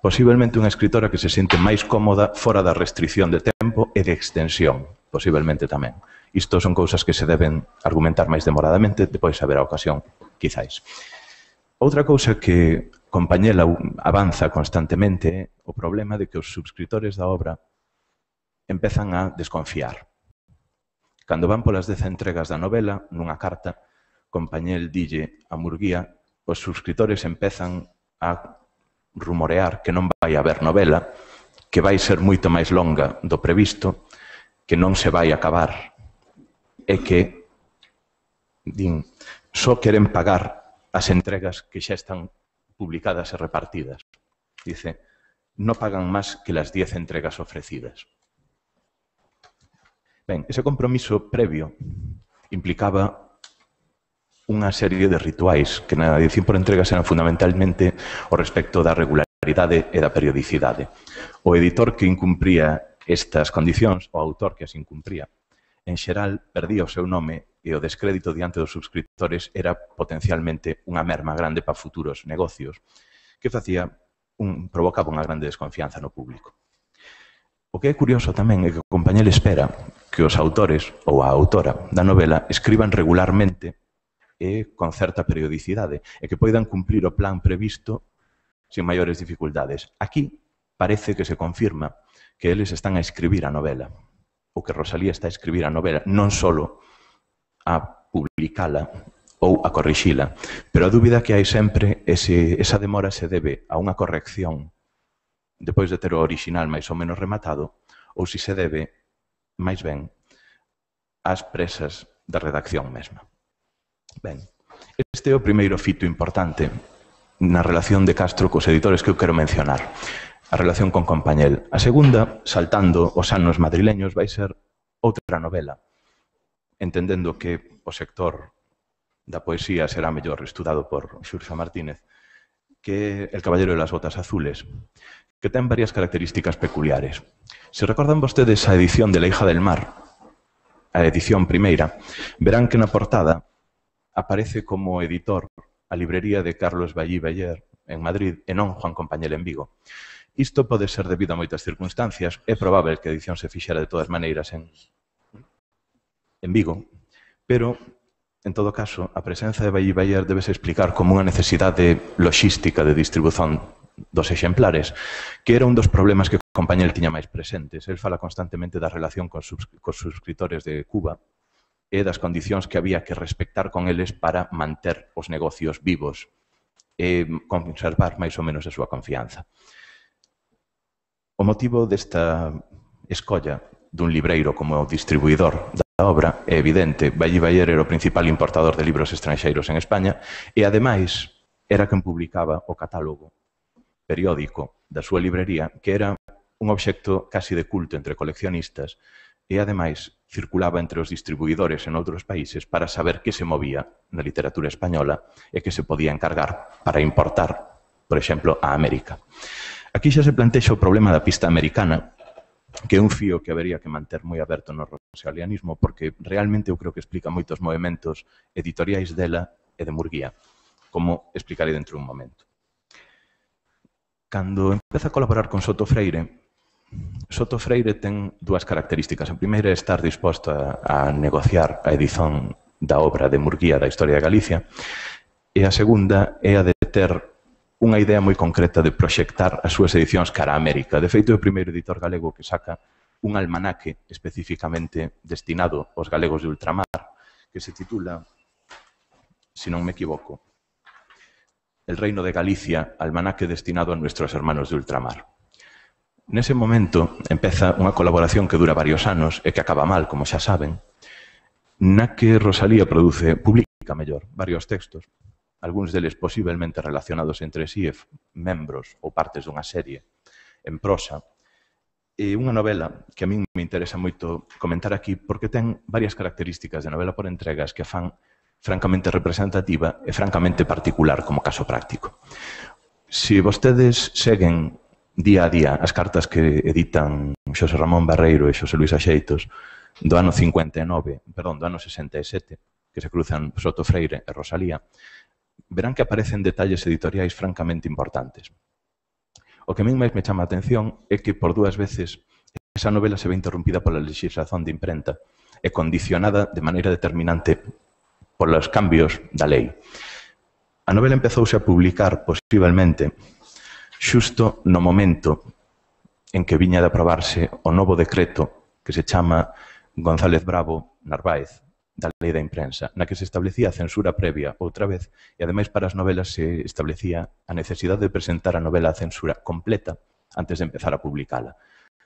Posiblemente unha escritora que se sente máis cómoda fora da restricción de tempo e de extensión, posiblemente tamén. Isto son cousas que se deben argumentar máis demoradamente, depois haberá ocasión, quizáis. Outra cousa que Compañela avanza constantemente é o problema de que os subscritores da obra empezan a desconfiar. Cando van polas 10 entregas da novela, nunha carta, Compañel dille a Murguía: os subscritores empezan a rumorear que non vai haber novela, que vai ser moito máis longa do previsto, que non se vai acabar e que, din, só queren pagar as entregas que xa están publicadas e repartidas. Dice, no pagan máis que las 10 entregas ofrecidas. Ben, ese compromiso previo implicaba unha serie de rituais que na edición por entregas eran fundamentalmente o respecto da regularidade e da periodicidade. O editor que incumpría estas condicións, o autor que as incumpría, en xeral perdía o seu nome e o descrédito diante dos subscriptores era potencialmente unha merma grande para futuros negocios que provocaba unha grande desconfianza no público. O que é curioso tamén é que o Compañel espera que os autores ou a autora da novela escriban regularmente e con certa periodicidade, e que poidan cumplir o plan previsto sin maiores dificultades. Aquí parece que se confirma que eles están a escribir a novela, ou que Rosalía está a escribir a novela, non só a publicala ou a corrixila, pero a dúbida que hai sempre é se esa demora se debe a unha corrección depois de ter o original máis ou menos rematado, ou se se debe, máis ben, ás presas da redacción mesma. Ben, este é o primeiro fito importante na relación de Castro cos editores que eu quero mencionar, a relación con Compañel. A segunda, saltando os anos madrileños, vai ser outra novela, entendendo que o sector da poesía será mellor estudado por Xurxo Martínez, que é El caballero de las botas azules, que ten varias características peculiares. Se recordan vostedes a edición de La hija del mar, a edición primeira, verán que na portada aparece como editor a librería de Carlos Ballí Beller en Madrid e non Juan Compañel en Vigo. Isto pode ser debido a moitas circunstancias. É probable que a edición se fixera de todas maneiras en Vigo, pero, en todo caso, a presenza de Ballí Beller debese explicar como unha necesidade logística de distribución dos exemplares, que era un dos problemas que Compañel tiña máis presentes. El fala constantemente da relación cos subscritores de Cuba e das condicións que había que respectar con eles para manter os negocios vivos e conservar máis ou menos a súa confianza. O motivo desta escolla dun libreiro como distribuidor da obra é evidente. Ballí Beller era o principal importador de libros estranxeiros en España e, ademais, era quen publicaba o catálogo periódico da súa librería, que era un obxecto casi de culto entre coleccionistas e, ademais, circulaba entre os distribuidores en outros países para saber que se movía na literatura española e que se podía encargar para importar, por exemplo, a América. Aquí xa se plantexa o problema da pista americana, que é un fío que habería que manter moi aberto no rosalianismo, porque realmente eu creo que explica moitos movementos editoriais dela e de Murguía, como explicarei dentro dun momento. Cando empeza a colaborar con Soto Freire, Soto Freire ten dúas características. A primeira é estar disposto a negociar a edición da obra de Murguía da Historia de Galicia, e a segunda é a de ter unha idea moi concreta de proxectar as súas edicións cara a América. De feito, é o primeiro editor galego que saca un almanaque especificamente destinado aos galegos de ultramar, que se titula, se non me equivoco, El Reino de Galicia, almanaque destinado a nuestros hermanos de ultramar. Nese momento empeza unha colaboración que dura varios anos e que acaba mal, como xa saben, na que Rosalía publica mellor varios textos, algúns deles posiblemente relacionados entre sí, membros ou partes dunha serie en prosa, e unha novela que a min me interesa moito comentar aquí porque ten varias características de novela por entregas que a fan francamente representativa e francamente particular como caso práctico. Se vostedes seguen día a día as cartas que editan Xosé Ramón Barreiro e Xosé Luís Axeitos do ano 67, que se cruzan Soto Freire e Rosalía, verán que aparecen detalles editoriais francamente importantes. O que a min máis me chama a atención é que por dúas veces esa novela se ve interrompida pola legislación de imprenta e condicionada de maneira determinante polos cambios da lei. A novela empezouse a publicar posiblemente xusto no momento en que viña de aprobarse o novo decreto que se chama González Bravo Narváez da Lei da Imprensa, na que se establecía a censura previa outra vez e, ademais, para as novelas se establecía a necesidade de presentar a novela a censura completa antes de empezar a publicala.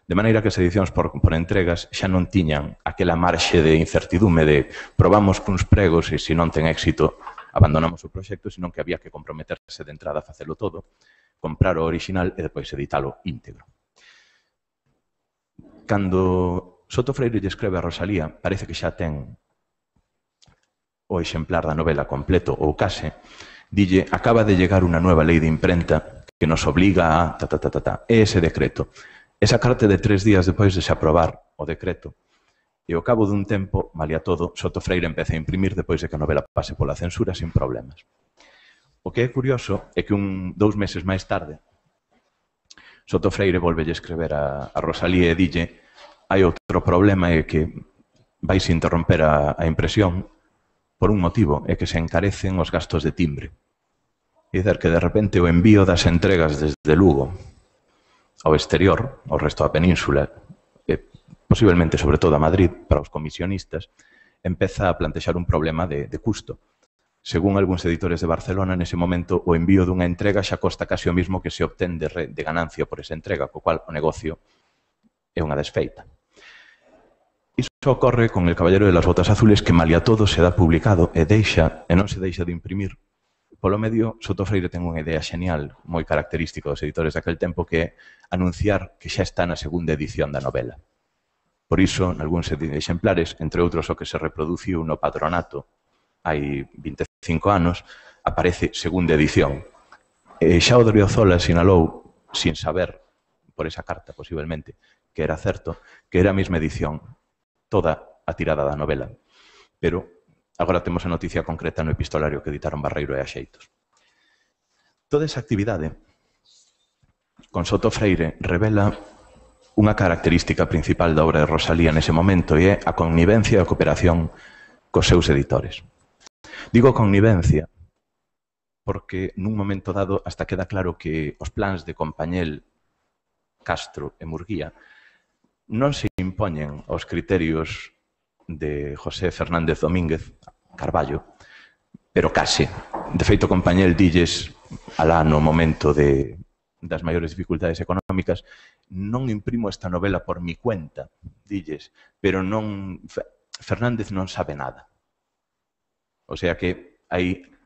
De maneira que as edicións por entregas xa non tiñan aquela marxe de incertidume de probamos cuns pregos e se non ten éxito abandonamos o proxecto, senón que había que comprometerse de entrada a facelo todo, comprar o original e depois editalo íntegro. Cando Soto Freire lle escreve a Rosalía, parece que xa ten o exemplar da novela completo ou case, dille, acaba de llegar unha nueva lei de imprenta que nos obliga a é ese decreto. Esa carta de 3 días depois de se aprobar o decreto. E ao cabo dun tempo, malia todo, Soto Freire empeza a imprimir depois de que a novela pase pola censura sin problemas. O que é curioso é que 2 meses máis tarde, Soto Freire volvelle escrever a Rosalía e dille hai outro problema é que vais interromper a impresión por un motivo, é que se encarecen os gastos de timbre. É dizer, que de repente o envío das entregas desde Lugo ao exterior, ao resto da península, e posiblemente, sobre todo, a Madrid, para os comisionistas, empeza a plantexar un problema de custo. Según algúns editores de Barcelona, nese momento o envío dunha entrega xa costa case o mismo que se obtén de ganancia por esa entrega, co cual o negocio é unha desfeita. Iso ocorre con El Caballero de las Botas Azules, que malia todo se dá publicado e non se deixa de imprimir. Polo medio, Soto Freire ten unha idea xenial, moi característica dos editores daquel tempo, que é anunciar que xa está na segunda edición da novela. Por iso, nalgúns exemplares, entre outros o que se reproduciu no Patronato hai 25 anos, aparece segunda edición. E xa o Odriozola sinalou, sin saber, por esa carta posiblemente, que era certo, que era a mesma edición, toda a tirada da novela. Pero agora temos a noticia concreta no epistolario que editaron Barreiro e Axeitos. Toda esa actividade con Soto Freire revela unha característica principal da obra de Rosalía nese momento e é a connivencia e a cooperación cos seus editores. Digo connivencia porque nun momento dado hasta queda claro que os plans de Compañel, Castro e Murguía non se impoñen aos criterios de José Fernández Domínguez Carballo, pero case. De feito, Compañel dilles alá no momento das maiores dificultades económicas, non imprimo esta novela por mi cuenta, dilles, pero Fernández non sabe nada. O sea que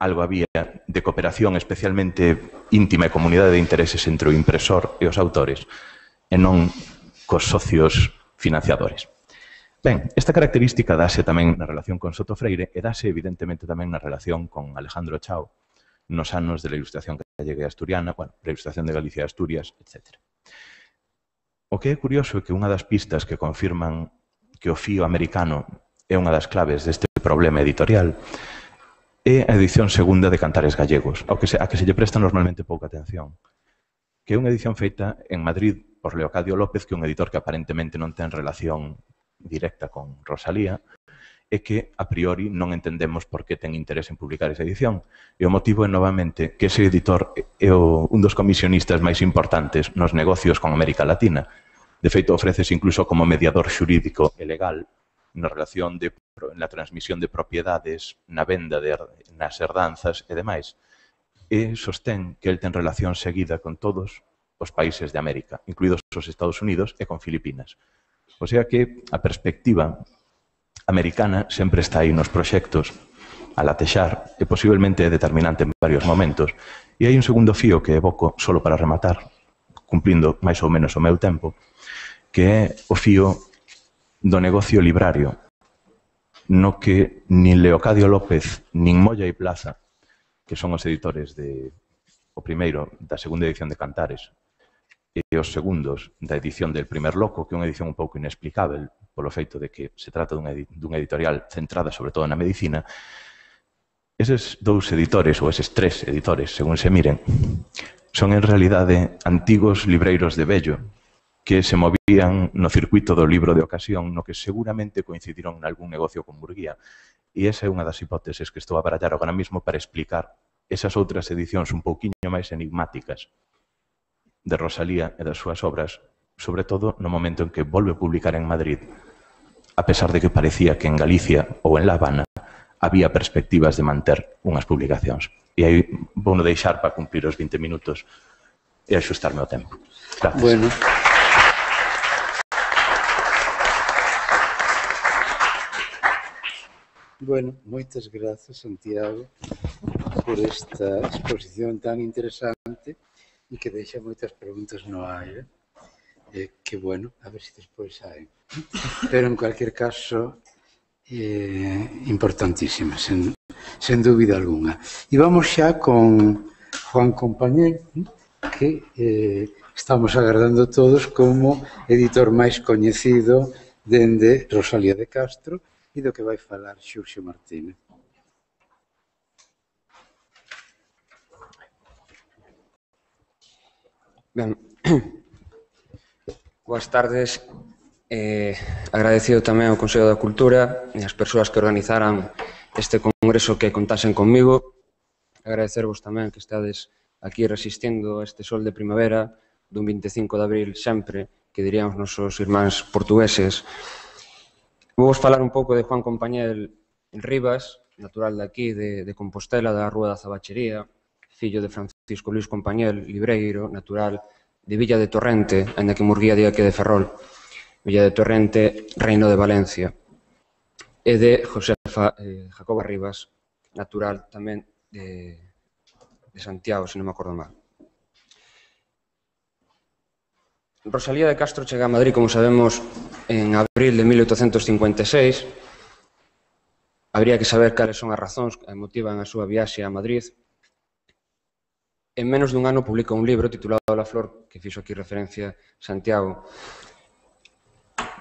algo había de cooperación especialmente íntima e comunidade de intereses entre o impresor e os autores, e non cos socios financiadores. Ben, esta característica dáse tamén na relación con Soto Freire e dáse evidentemente tamén na relación con Alejandro Chao nos anos de la Ilustración gallega e asturiana, la Ilustración de Galicia e Asturias, etc. O que é curioso é que unha das pistas que confirman que o fío americano é unha das claves deste problema editorial é a edición segunda de Cantares Gallegos, a que se lle presta normalmente pouca atención. que é unha edición feita en Madrid por Leocadio López, que é un editor que aparentemente non ten relación directa con Rosalía, e que, a priori, non entendemos por que ten interés en publicar esa edición. E o motivo é, novamente, que ese editor é un dos comisionistas máis importantes nos negocios con América Latina. De feito, ofreces incluso como mediador xurídico e legal na relación na transmisión de propiedades, na venda nas herdanzas e demais. E sostén que el ten relación seguida con todos os países de América, incluídos os Estados Unidos e con Filipinas. O sea que a perspectiva americana sempre está aí nos proxectos a latexar e posiblemente é determinante en varios momentos. E hai un segundo fío que evoco solo para rematar, cumplindo máis ou menos o meu tempo, que é o fío do negocio librario, no que nin Leocadio López, nin Molla e Plaza, que son os editores o primeiro da segunda edición de Cantares, e os segundos da edición del Primer Loco, que é unha edición un pouco inexplicável polo feito de que se trata dunha editorial centrada sobre todo na medicina, eses dous editores, ou eses tres editores, según se miren, son en realidade antigos libreiros de vello que se movían no circuito do libro de ocasión, no que seguramente coincidiron en algún negocio con Murguía. E esa é unha das hipóteses que estou a barallar agora mesmo para explicar esas outras edicións un pouquiño máis enigmáticas de Rosalía e das súas obras, sobre todo no momento en que volve a publicar en Madrid, a pesar de que parecía que en Galicia ou en La Habana había perspectivas de manter unhas publicacións. E aí vou no deixar para cumplir os 20 minutos e axustarme o tempo. Gracias. Bueno, moitas grazas, Santiago, por esta exposición tan interesante e que deixa moitas preguntas no aire. Que bueno, a ver se despois hai. Pero en cualquier caso, importantísima, sen dúbida alguna. E vamos xa con Juan Compañel, que estamos agardando todos como editor máis coñecido dende Rosalía de Castro e do que vai falar Xurxo Martínez. Ben, boas tardes. Agradecido tamén ao Consello da Cultura e as persoas que organizaran este congreso que contasen conmigo. Agradecervos tamén que estades aquí resistindo a este sol de primavera dun 25 de abril sempre, que dirían os nosos irmáns portugueses. Vou falar un pouco de Juan Compañel Rivas, natural de aquí, de Compostela, da Rúa da Zabachería, fillo de Francisco Luis Compañel, libreiro, natural de Villa de Torrente, ainda que Murguía diga que de Ferrol. Villa de Torrente, Reino de Valencia. E de Josefa Jacoba Rivas, natural tamén de Santiago, se non me acordo mal. Rosalía de Castro chega a Madrid, como sabemos, en abril de 1856. Habría que saber cales son as razóns que motivan a súa viaxe a Madrid. En menos dun ano publica un libro titulado La Flor, que fixo aquí referencia Santiago.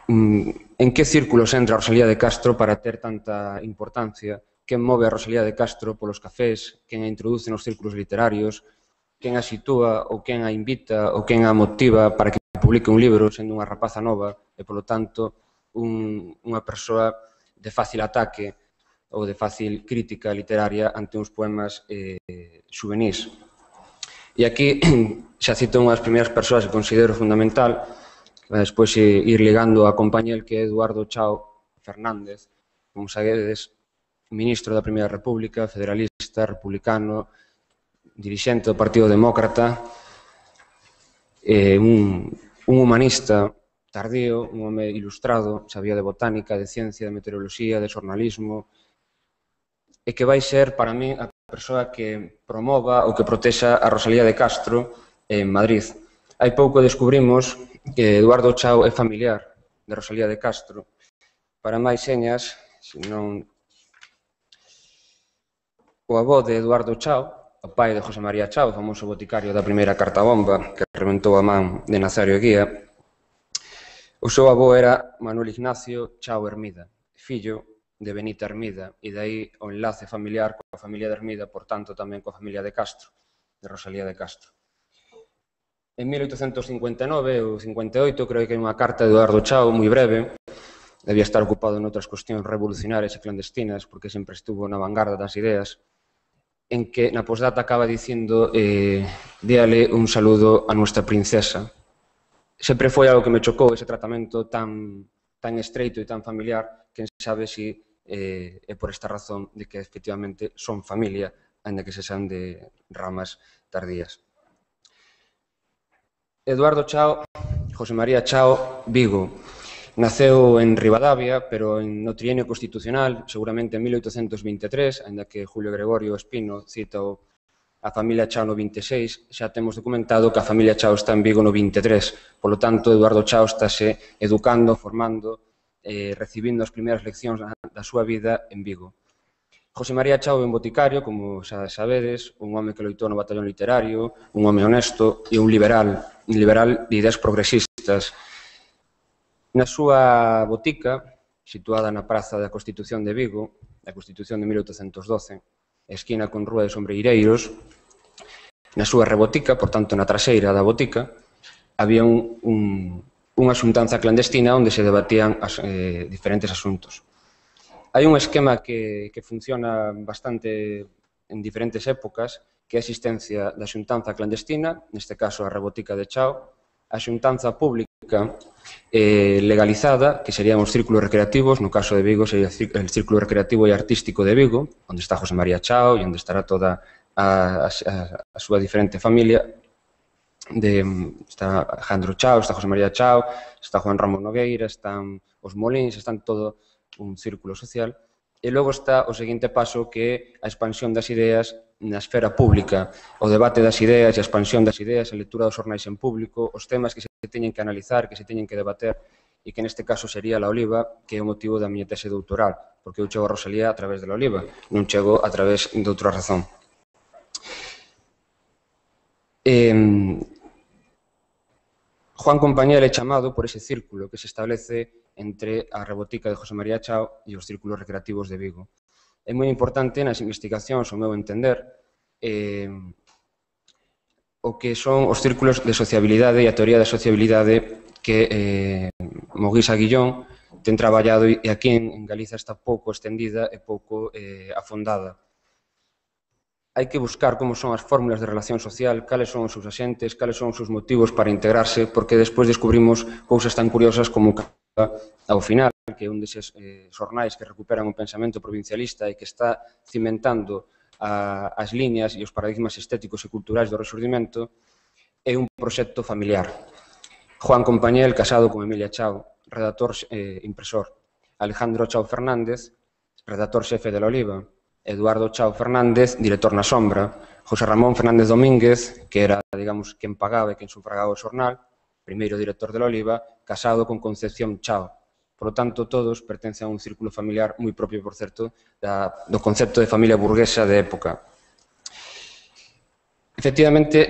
En que círculos entra Rosalía de Castro para ter tanta importancia? Quen move a Rosalía de Castro polos cafés? Quen a introduce nos círculos literarios? Quen a sitúa ou quen a invita ou quen a motiva para que publique un libro sendo unha rapaza nova e, polo tanto, unha persoa de fácil ataque ou de fácil crítica literaria ante uns poemas xuvenís. E aquí xa cito unhas primeiras persoas que considero fundamental, que vai despois ir ligando a Compañel, que é Eduardo Chao Fernández, como sabedes, ministro da Primeira República, federalista, republicano, dirixente do Partido Demócrata, un humanista tardío, un home ilustrado, sabía de botánica, de ciencia, de meteoroloxía, de xornalismo, e que vai ser, para mí, a persoa que promova ou que protexa a Rosalía de Castro en Madrid. Hai pouco descubrimos que Eduardo Chao é familiar de Rosalía de Castro. Para máis señas, senón o avó de Eduardo Chao, o pai de José María Chao, o famoso boticario da primeira cartabomba que reventou a man de Nazario Eguía, o seu avó era Manuel Ignacio Chao Hermida, fillo de Benita Hermida, e dai o enlace familiar coa familia de Hermida, por tanto tamén coa familia de Castro, de Rosalía de Castro. En 1859 ou 58 creo que hai unha carta de Eduardo Chao moi breve, debía estar ocupado en outras cuestións revolucionarias e clandestinas porque sempre estuvo na vanguarda das ideas, en que na postdata acaba dicindo díale un saludo a nuestra princesa. Sempre foi algo que me chocou ese tratamento tan estreito e tan familiar, quen sabe si é por esta razón de que efectivamente son familia, ainda que se sean de ramas tardías. Eduardo Chao, José María Chao, Vigo. Naceu en Ribadavia, pero no trienio constitucional, seguramente en 1823, ainda que Julio Gregorio Espino cita a familia Chao no 26, xa temos documentado que a familia Chao está en Vigo no 23. Por lo tanto, Eduardo Chao estáse educando, formando, recibindo as primeiras leccións da súa vida en Vigo. José María Chao é un boticario, como xa sabedes, un home que loitou no batallón literario, un home honesto e un liberal de ideas progresistas. Na súa botica, situada na Praza da Constitución de Vigo, a Constitución de 1812, esquina con Rúa de Sombreireiros, na súa rebotica, por tanto na traseira da botica, había unha xuntanza clandestina onde se debatían diferentes asuntos. Hai un esquema que funciona bastante en diferentes épocas, que é a existencia da xuntanza clandestina, neste caso a rebotica de Chao, a xuntanza pública legalizada, que serían os círculos recreativos, no caso de Vigo sería el Círculo Recreativo e Artístico de Vigo, onde está José María Chao e onde estará toda a súa diferente familia. Está Alejandro Chao, está José María Chao, está Juan Ramón Nogueira, están os Molins, están todo un círculo social. E logo está o seguinte paso, que é a expansión das ideas na esfera pública, o debate das ideas e a expansión das ideas, a lectura dos xornais en público, os temas que se teñen que analizar, que se teñen que debater, e que neste caso sería la oliva, que é o motivo da miña tese doutoral, porque eu chego a Rosalía a través da oliva, non chego a través de outra razón. Juan Compañel é chamado por ese círculo que se establece entre a rebotica de José María Chao e os círculos recreativos de Vigo. É moi importante nas investigacións, ao meu entender, o que son os círculos de sociabilidade e a teoría da sociabilidade que Maurice Aguillón ten traballado e aquí en Galiza está pouco extendida e pouco afondada. Hai que buscar como son as fórmulas de relación social, cales son os seus axentes, cales son os seus motivos para integrarse, porque despois descubrimos cousas tan curiosas como ao final, que é un deses xornais que recuperan un pensamento provincialista e que está cimentando as líneas e os paradigmas estéticos e culturais do Rexurdimento, é un proxecto familiar. Juan Compañel, casado con Emilia Chao, redactor impresor. Alejandro Chao Fernández, redactor xefe de La Oliva. Eduardo Chao Fernández, director na sombra. José Ramón Fernández Domínguez, que era, digamos, quen pagaba e quen sufragaba o xornal, primeiro director de La Oliva, casado con Concepción Chao. Por lo tanto, todos pertencen a un círculo familiar moi propio, por certo, do concepto de familia burguesa de época. Efectivamente,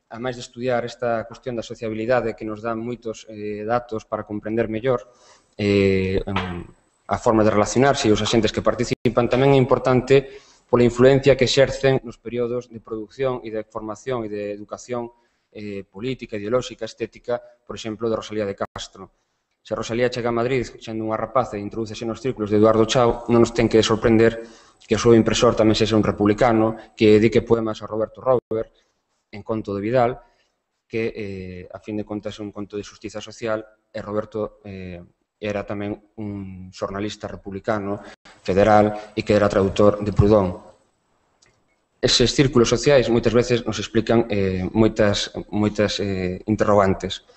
a máis de estudiar esta cuestión da sociabilidade que nos dá moitos datos para comprender mellor a forma de relacionarse e os axentes que participan, tamén é importante pola influencia que exercen nos períodos de produción e de formación e de educación política, ideolóxica, estética, por exemplo, de Rosalía de Castro. Se Rosalía chega a Madrid sendo unha rapaza e introdúcese nos círculos de Eduardo Chao, non nos ten que sorprender que o seu impresor tamén sexa un republicano, que dedique poemas a Roberto Robert, en conto de Vidal, que, a fin de contas, é un conto de xustiza social, e Roberto era tamén un xornalista republicano, federal, e que era traductor de Proudhon. Eses círculos sociais moitas veces nos explican moitas interrogantes.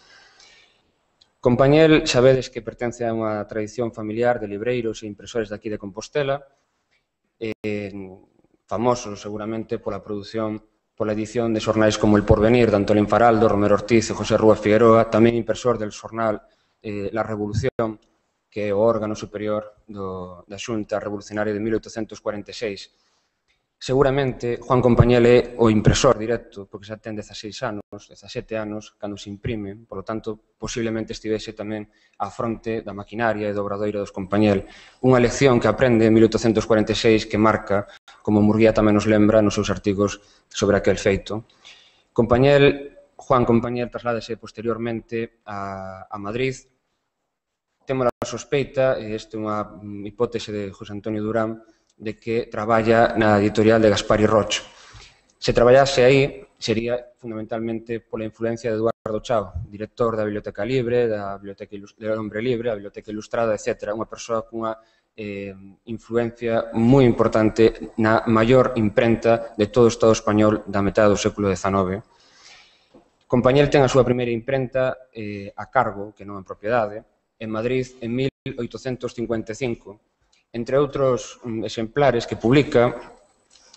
Compañel, sabedes que pertence a unha tradición familiar de libreiros e impresores daqui de Compostela, famosos seguramente pola produción, pola edición de xornais como El Porvenir, de Antolín Faraldo, Romero Ortiz e José Rúa Figueroa, tamén impresor del xornal La Revolución, que é o órgano superior da Xunta Revolucionaria de 1846. Seguramente, Juan Compañel é o impresor directo, porque xa ten 17 anos, cando se imprime, por lo tanto, posiblemente estivese tamén á fronte da maquinaria e do obradoiro dos Compañel. Unha lección que aprende en 1846 que marca, como Murguía tamén nos lembra nos seus artigos sobre aquel feito. Compañel Juan Compañel trasládase posteriormente a Madrid. Temos a sospeita, e esta é unha hipótese de José Antonio Durán, de que traballa na editorial de Gaspar y Roch. Se traballase aí, sería fundamentalmente pola influencia de Eduardo Chao, director da Biblioteca Libre, da Biblioteca del Hombre Libre, a Biblioteca Ilustrada, etc. Unha persoa cunha influencia moi importante na maior imprenta de todo o Estado español da metade do século XIX. Compañel ten a súa primeira imprenta a cargo, que non en propiedade, en Madrid en 1855. Entre outros exemplares que publica,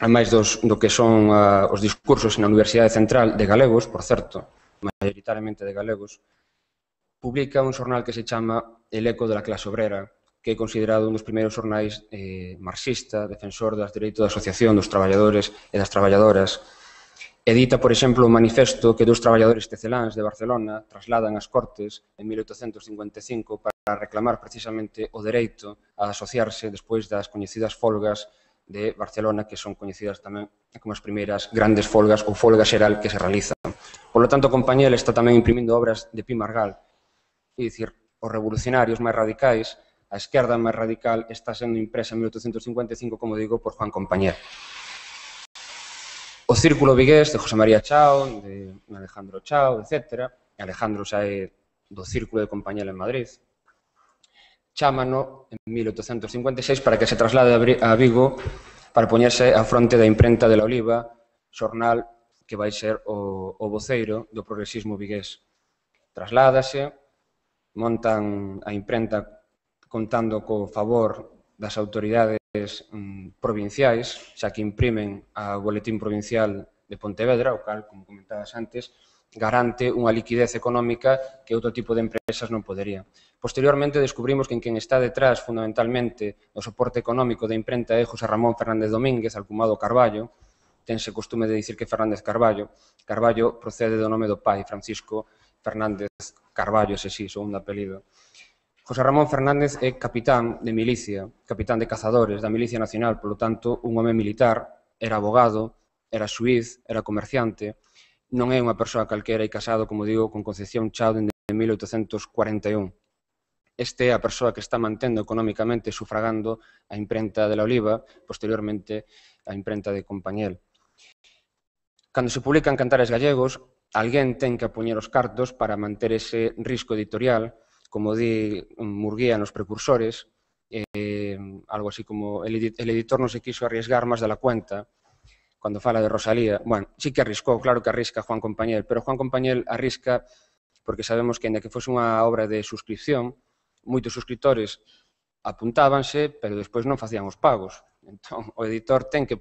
a máis do que son os discursos na Universidade Central de galegos, por certo, maioritariamente de galegos, publica un xornal que se chama El eco de la clase obrera, que é considerado un dos primeiros xornais marxista, defensor dos dereitos de asociación dos traballadores e das traballadoras. Edita, por exemplo, un manifesto que dos traballadores teceláns de Barcelona trasladan ás Cortes en 1855 para reclamar precisamente o dereito a asociarse despois das coñecidas folgas de Barcelona, que son coñecidas tamén como as primeiras grandes folgas ou folga xeral que se realizan. Por lo tanto, Compañel está tamén imprimindo obras de Pi Margall, é dicir, os revolucionarios máis radicais, a esquerda máis radical está sendo impresa en 1855, como digo, por Juan Compañel. O Círculo Vigués de José María Chao, de Alejandro Chao, etc. Alejandro xa é do Círculo de Compañel en Madrid. Chámano en 1856 para que se traslade a Vigo para poñerse á fronte da imprenta de La Oliva, xornal que vai ser o voceiro do progresismo vigués. Trasládase, montan a imprenta contando co favor das autoridades provinciais, xa que imprimen a Boletín Provincial de Pontevedra, o cal, como comentabas antes, garante unha liquidez económica que outro tipo de empresas non podería. Posteriormente, descubrimos que quen está detrás, fundamentalmente, do soporte económico da imprenta é José Ramón Fernández Domínguez, alcumado Carballo. Tense costume de dicir que Fernández Carballo. Carballo procede do nome do pai, Francisco Fernández Carballo, ese sí, segundo apelido. José Ramón Fernández é capitán de milicia, capitán de cazadores da Milicia Nacional, polo tanto, un home militar, era abogado, era xuíz, era comerciante. Non é unha persoa calquera e casado, como digo, con Concepción Chao dende 1841. Este é a persoa que está mantendo económicamente sufragando a imprenta de La Oliva, posteriormente a imprenta de Compañel. Cando se publican Cantares Gallegos, alguén ten que poñer os cartos para manter ese risco editorial, como di Murguía nos Precursores, algo así como el editor non se quiso arriesgar máis de la cuenta, cando fala de Rosalía. Bueno, sí que arriscou, claro que arrisca Juan Compañel, pero Juan Compañel arrisca porque sabemos que, ainda que fose unha obra de suscripción, moitos suscriptores apuntábanse, pero despois non facían os pagos. Entón, o editor ten que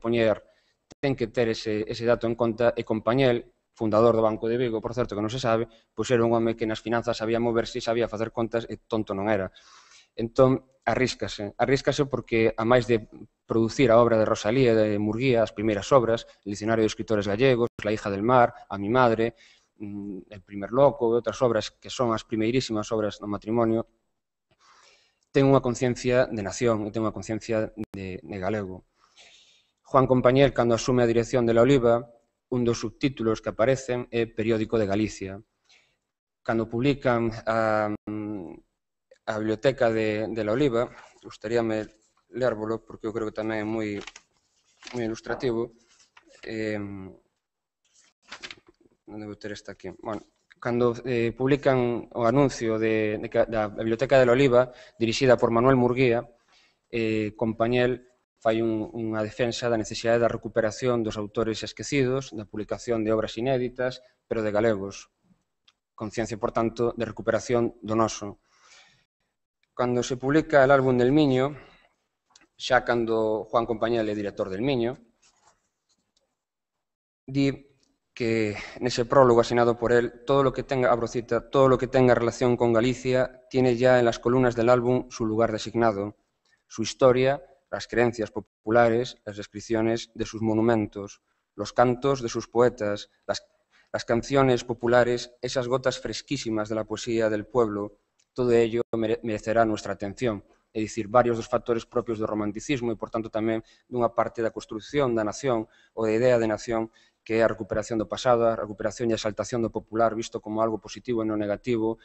ter ese dato en conta, e Compañel, fundador do Banco de Vigo, por certo, que non se sabe, pois era un home que nas finanzas sabía moverse e sabía facer contas e tonto non era. Entón, arríscase porque, a máis de producir a obra de Rosalía de Murguía, as primeiras obras, el Dicionario de Escritores Gallegos, La hija del mar, A mi madre, El primer loco, e outras obras que son as primeirísimas obras do matrimonio, ten unha conciencia de nación e ten unha conciencia de galego. Juan Compañel, cando asume a dirección de La Oliva, un dos subtítulos que aparecen é Periódico de Galicia. Cando publican a Biblioteca de La Oliva, gustaríame lérvolo, porque eu creo que tamén é moi ilustrativo. Non debo ter esta aquí. Bueno, cando publican o anuncio da Biblioteca de La Oliva, dirixida por Manuel Murguía, Compañel fai unha defensa da necesidade da recuperación dos autores esquecidos, da publicación de obras inéditas, pero de galegos. Conciencia, por tanto, de recuperación do noso. Cando se publica el álbum del Miño, xa cando Juan Compañel é director del Miño, di que nese prólogo asinado por él, todo lo que tenga, abro cita, todo lo que tenga relación con Galicia tiene ya en las columnas del álbum su lugar designado, su historia, las creencias populares, las descripciones de sus monumentos, los cantos de sus poetas, las canciones populares, esas gotas fresquísimas de la poesía del pueblo, todo ello merecerá nuestra atención. É dicir, varios dos factores propios do romanticismo e, por tanto, tamén dunha parte da construción da nación ou da idea de nación que é a recuperación do pasado, a recuperación e a exaltación do popular visto como algo positivo e non negativo,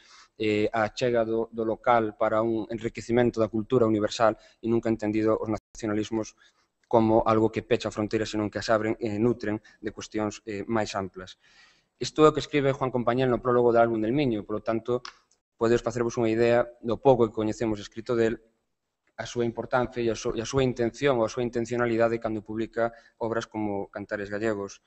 a achega do local para un enriquecimento da cultura universal e nunca entendido os nacionalismos como algo que pecha fronteiras, senón que as abren e nutren de cuestións máis amplas. Isto é o que escribe Juan Compañel no prólogo do álbum del Miño, polo tanto, podedes facervos unha idea do pouco que coñecemos escrito del, a súa importancia e a súa intención ou a súa intencionalidade cando publica obras como Cantares Gallegos.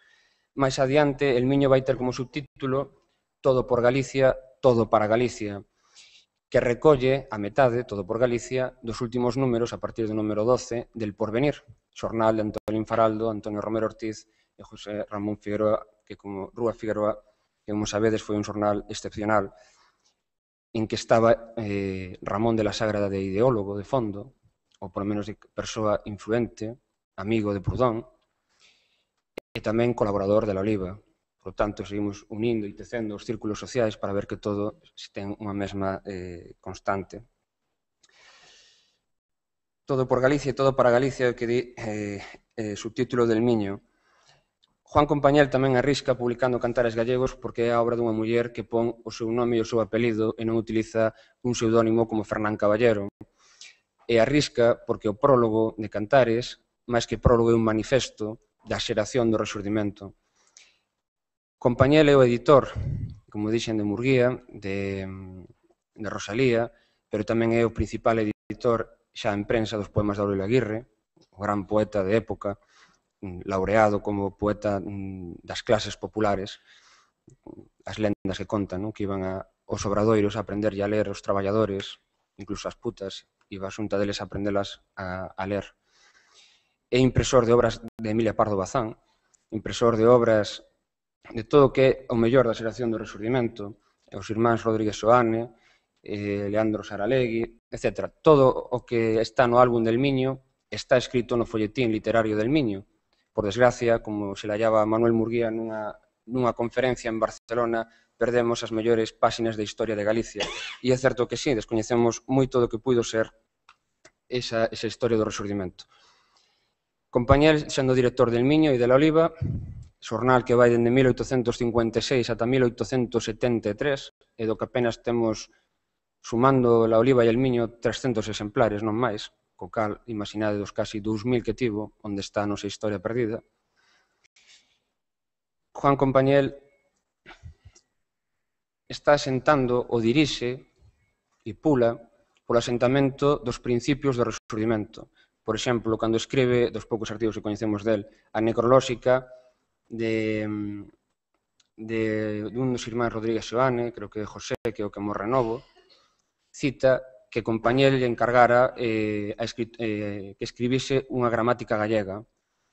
Máis adiante, el Miño vai ter como subtítulo Todo por Galicia, todo para Galicia, que recolle a metade, todo por Galicia, dos últimos números, a partir do número 12, del Porvenir, xornal de Antolín Faraldo, Antonio Romero Ortiz e José Ramón Figueroa, que como Rúa Figueroa, que como sabedes foi un xornal excepcional, en que estaba Ramón de la Sagrada de ideólogo de fondo, ou por lo menos de persoa influente, amigo de Proudhon, e tamén colaborador de La Oliva. Por tanto, seguimos unindo e tecendo os círculos sociais para ver que todo ten unha mesma constante. Todo por Galicia e todo para Galicia, que di subtítulo del Miño. Juan Compañel tamén arrisca publicando Cantares Gallegos porque é a obra dunha muller que pon o seu nome e o seu apelido e non utiliza un pseudónimo como Fernán Caballero. E arrisca porque o prólogo de Cantares, máis que prólogo, é un manifesto da xeración do Rexurdimento. Compañel é o editor, como dixen, de Murguía, de Rosalía, pero tamén é o principal editor xa en prensa dos poemas de Aurelio Aguirre, o gran poeta de época, laureado como poeta das clases populares, as lendas que contan, que iban aos obradoiros a aprender a ler os traballadores, incluso as putas, iba a xunta deles a aprendelas a ler. É impresor de obras de Emilia Pardo Bazán, impresor de obras de todo o que é o mellor da xeración do Rexurdimento, os irmáns Rodríguez Soane, Leandro Saralegui, etc. Todo o que está no álbum del Miño está escrito no folletín literario del Miño. Por desgracia, como se le hallaba Manuel Murguía nunha conferencia en Barcelona, perdemos as mellores páxinas da historia de Galicia. E é certo que sí, descoñecemos moito do que puido ser esa historia do Rexurdimento. Compañel, sendo director del Miño e de La Oliva, xornal que vai dende 1856 ata 1873, e do que apenas temos, sumando La Oliva e el Miño, 300 exemplares, non máis, co cal, imaginade dos casi 2000 que tivo, onde está a nosa historia perdida. Juan Compañel está asentando ou dirixe e pula polo asentamento dos principios do Rexurdimento. Por exemplo, cando escribe, dos poucos artigos que coñecemos del, a necrolóxica dun dos irmáns Rodríguez Soane, creo que é José, que é o que morre novo, cita que Compañel lle encargara que escribise unha gramática gallega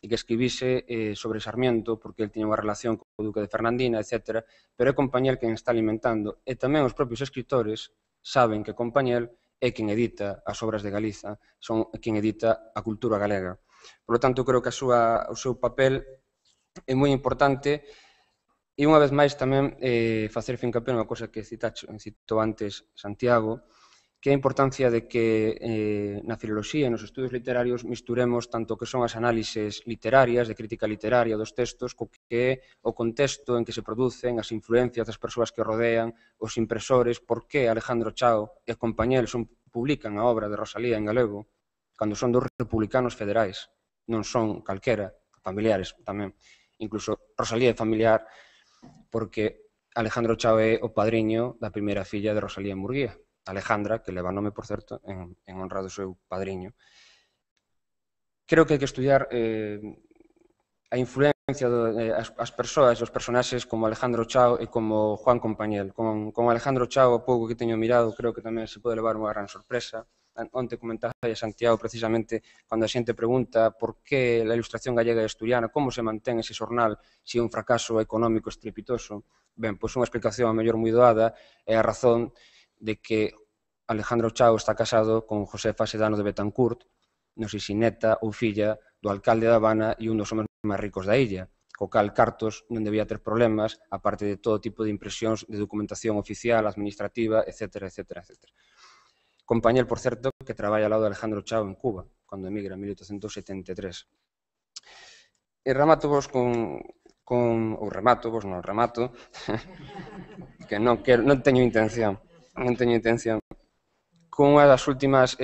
e que escribise sobre Sarmiento, porque el tiña unha relación co duque de Fernandina, etc. Pero é Compañel quen está alimentando, e tamén os propios escritores saben que Compañel é quen edita as obras de Galiza, son quen edita a cultura galega. Por lo tanto, creo que o seu papel é moi importante e, unha vez máis, tamén facer fincapé nunha cosa que citou antes Santiago, que é a importancia de que na filoloxía e nos estudos literarios misturemos tanto o que son as análises literarias, de crítica literaria dos textos, co que é o contexto en que se producen, as influencias das persoas que rodean, os impresores, por que Alejandro Chao e Compañel publican a obra de Rosalía en galego, cando son dos republicanos federais, non son calquera, familiares tamén. Incluso Rosalía é familiar porque Alejandro Chao é o padriño da primeira filla de Rosalía en Murguía, Alejandra, que leva nome, por certo, en honra do seu padriño. Creo que hai que estudiar a influencia das persoas, dos personaxes como Alejandro Chao e como Juan Compañel. Con Alejandro Chao, o pouco que teño mirado, creo que tamén se pode levar unha gran sorpresa. Onte comentaba a Santiago, precisamente, cando a xente pregunta por que a ilustración gallega e asturiana, como se mantén ese xornal se é un fracaso económico estrepitoso. Ben, pois unha explicación a mellor moi doada é a razón de que Alejandro Chao está casado con Josefa Sedano de Betancourt, non sei se neta ou filla do alcalde da Habana e un dos homes máis ricos da illa, co cal cartos non debía ter problemas, aparte de todo tipo de impresións de documentación oficial, administrativa, etc. Compañel, por certo, que traballa ao lado de Alejandro Chao en Cuba, cando emigra en 1873. E remato vos con ou remato, vos non remato, que non teño intención, con unha das últimas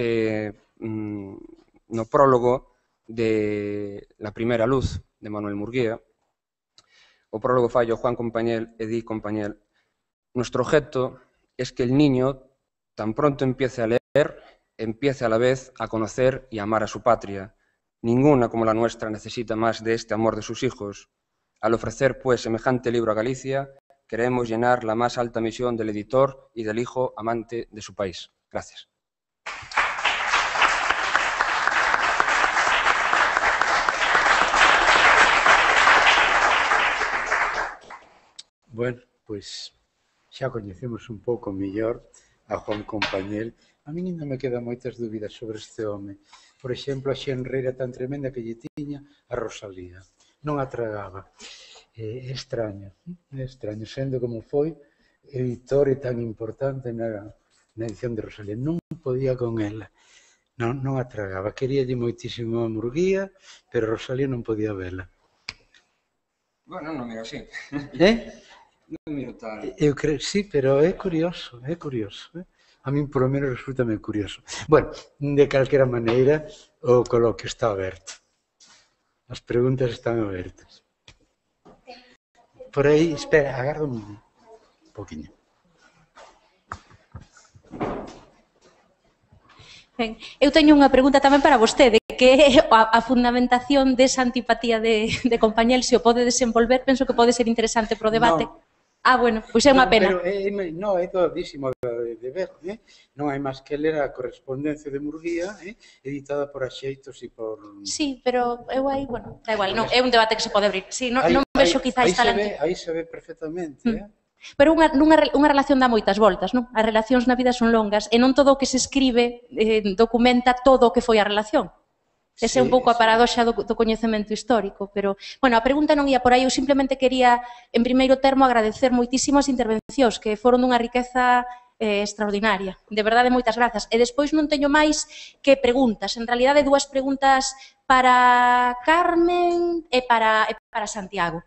no prólogo de La primera luz, de Manuel Murguía. O prólogo fallo Juan Compañel e di Compañel: nuestro objeto es que el niño tan pronto empiece a leer, empiece a la vez a conocer y amar a su patria. Ninguna como la nuestra necesita más de este amor de sus hijos. Al ofrecer, pues, semejante libro a Galicia, queremos llenar la más alta misión del editor y del hijo amante de su país. Gracias. Bueno, pois xa coñecemos un pouco mellor a Juan Compañel. A mí ainda me quedan moitas dúbidas sobre este home. Por exemplo, a xenreira tan tremenda que lle tiña a Rosalía. Non a tragaba. É extraño, sendo como foi editor e tan importante na edición de Rosalía. Non podía con ela, non a tragaba. Queríalle moitísimo a Murguía, pero Rosalía non podía vela. Bueno, non miro así. Non miro tal. Eu creo, sí, pero é curioso, é curioso. A min, por lo menos, resulta moi curioso. Bueno, de calquera maneira, o coloquio está aberto. As preguntas están abertas. Por aí, espera, agarda un poquinho. Ben, eu teño unha pregunta tamén para vostede, que é a fundamentación desa antipatía de Compañel, se o pode desenvolver, penso que pode ser interesante para o debate. No. Ah, bueno, pois é unha pena. Pero non, é todísimo de ver, non hai máis que ler a correspondencia de Murguía, editada por Axeitos e por... Sí, pero eu aí, bueno, da igual, non, é un debate que se pode abrir. Sí, non vexo quizáis tal... Aí se ve perfectamente, Pero unha relación dá moitas voltas, non? As relacións na vida son longas e non todo o que se escribe documenta todo o que foi a relación. Ese é un pouco a paradoxa do coñecemento histórico, pero, bueno, a pregunta non ia por aí, eu simplemente quería, en primeiro termo, agradecer moitísimo as intervencións, que foron dunha riqueza extraordinaria. De verdade, moitas grazas. E despois non teño máis que preguntas. En realidade, dúas preguntas para Carmen e para Santiago.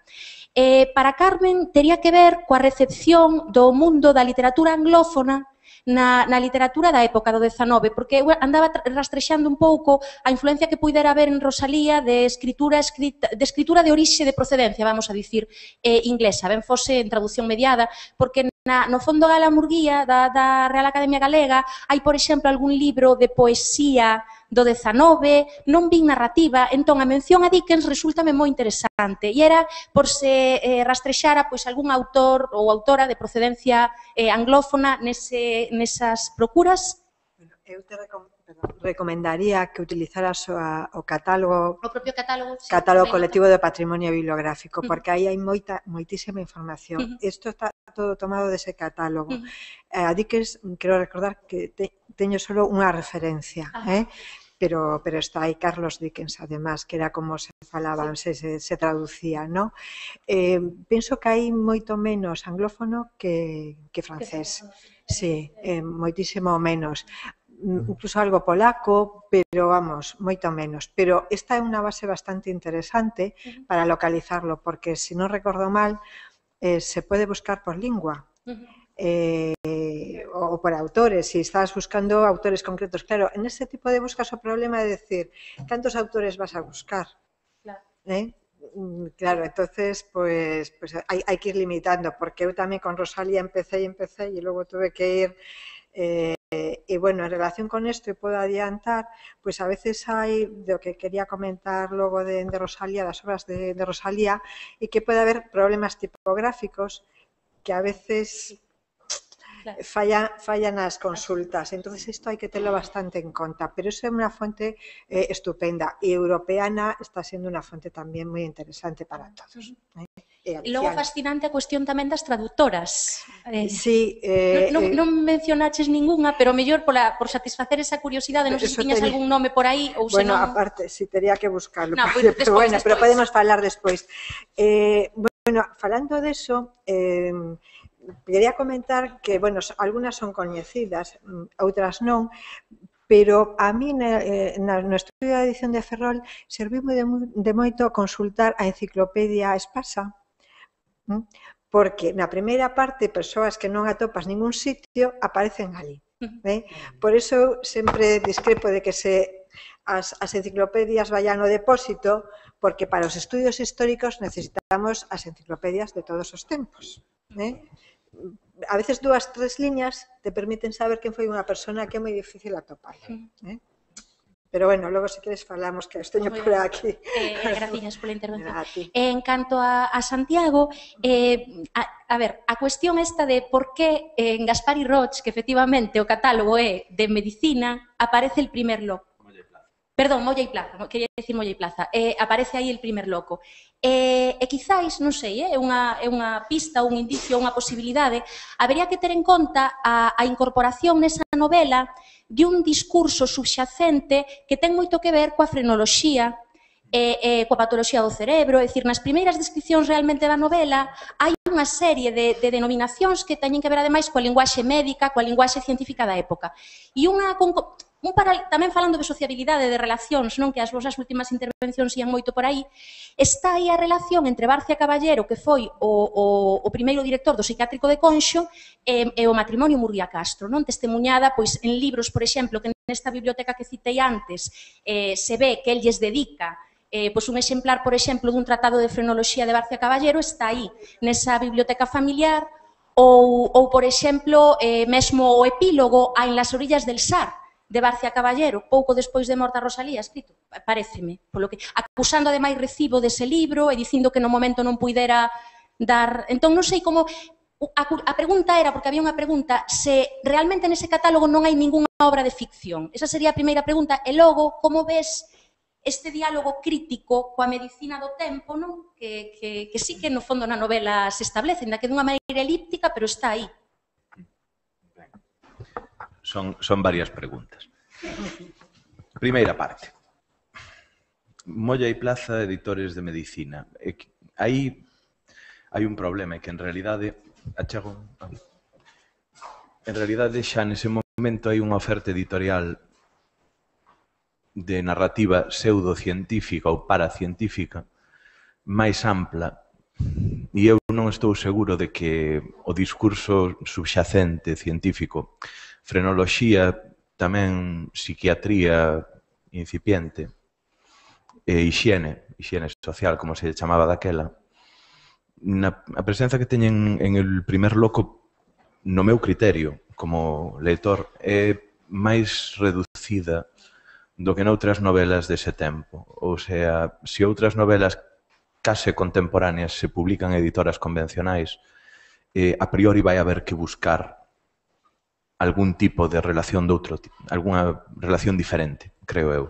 Para Carmen, tería que ver coa recepción do mundo da literatura anglófona na literatura da época do XIX, porque eu andaba rastrexando un pouco a influencia que puidera haber en Rosalía de escritura de orixe de procedencia, vamos a dicir, inglesa, ben fose en traducción mediada, porque no fondo Gala Murguía, da Real Academia Galega, hai, por exemplo, algún libro de poesía do XIX, non vin narrativa, entón a mención a Dickens resultame moi interesante, e era por se rastrexara pois algún autor ou autora de procedencia anglófona nesas procuras. Eu te recomendaría que utilizaras o catálogo, O propio catálogo, sí, catálogo colectivo de patrimonio bibliográfico, porque aí hai moitísima información. Isto está todo tomado dese catálogo. A Dickens, quero recordar que teño solo unha referencia, pero está aí Carlos Dickens, además, que era como se falaban, se traducía, ¿no? Penso que hai moito menos anglófono que francés. Sí, moitísimo menos. Incluso algo polaco, pero vamos, moito menos. Pero esta é unha base bastante interesante para localizarlo, porque, se non recordo mal, se pode buscar por lingua ou por autores, se estás buscando autores concretos. Claro, en ese tipo de buscas o problema é decir, cantos autores vas a buscar? Claro, entonces, pues hai que ir limitando, porque eu tamén con Rosalía empecé e logo tuve que ir... E, bueno, en relación con esto, podo adiantar, pues a veces hai, do que quería comentar logo de Rosalía, das obras de Rosalía, e que pode haber problemas tipográficos que a veces fallan nas consultas. Entonces, isto hai que terlo bastante en conta, pero iso é unha fonte estupenda, e europeana está sendo unha fonte tamén moi interesante para todos. E logo fascinante a cuestión tamén das traductoras. Sí. Non mencionaches ningunha, pero mellor por satisfacer esa curiosidade, non sei se tiñas algún nome por aí ou se non... Bueno, aparte, si tería que buscarlo, pero podemos falar despois. Bueno, falando deso, quería comentar que, bueno, algunhas son coñecidas, outras non, pero a mí no estudio da edición de Ferrol serviu de moito consultar a enciclopedia Espasa, Porque na primeira parte, persoas que non atopas ningún sitio aparecen ali. Por iso sempre discrepo de que as enciclopedias vayan ao depósito, porque para os estudios históricos necesitamos as enciclopedias de todos os tempos. A veces 2, 3 liñas te permiten saber quen foi unha persona que é moi difícil atopar. Pero bueno, logo se queres falamos que esteño por aquí. Gracias pola intervención. En canto a Santiago, a ver, a cuestión esta de por que en Gaspar y Roch, que efectivamente o catálogo é de medicina, aparece el primer loco. Perdón, Molla y Plaza, quería decir Molla y Plaza. Aparece aí el primer loco. E quizáis, non sei, é unha pista, un indicio, unha posibilidade, habería que ter en conta a incorporación nesa novela de un discurso subxacente que ten moito que ver coa frenoloxía, coa patoloxía do cerebro, é dicir, nas primeiras descripcións realmente da novela hai unha serie de denominacións que teñen que ver ademais coa linguaxe médica, coa linguaxe científica da época. E tamén falando de sociabilidade, de relacións, non que as vosas últimas intervencións ian moito por aí, está aí a relación entre Barcia Caballero, que foi o primeiro director do psiquiátrico de Conxo, e o matrimonio Murguía Castro, non testemunhada pois en libros, por exemplo, que nesta biblioteca que citei antes se ve que el lles dedica pois un exemplar, por exemplo, dun tratado de frenoloxía de Barcia Caballero está aí, nesa biblioteca familiar, ou por exemplo, mesmo o epílogo a En las orillas del Sar, de Barcia Caballero, pouco despois de morta Rosalía, escrito, paréceme, polo que acusando ademais recibo dese libro e dicindo que no momento non puidera dar... Entón, non sei como... A pregunta era, porque había unha pregunta, se realmente nese catálogo non hai ningunha obra de ficción. Esa sería a primeira pregunta. E logo, como ves este diálogo crítico coa medicina do tempo, non? Que sí que no fondo na novela se establece, ainda que dunha maneira elíptica, pero está aí. Son varias preguntas. Primeira parte. Molla y Plaza, editores de medicina. Aí hai un problema, que en realidade xa nese momento hai unha oferta editorial de narrativa pseudocientífica ou paracientífica máis ampla, e eu non estou seguro de que o discurso subxacente científico, frenoloxía, tamén psiquiatría incipiente, e hixiene social, como se chamaba daquela, a presenza que teñen en el primer loco, no meu criterio, como lector, é máis reducida do que noutras novelas dese tempo. Ou sea, se outras novelas case contemporáneas se publican en editoras convencionais, a priori vai haber que buscar algún tipo de relación de outro tipo, algunha relación diferente, creo eu.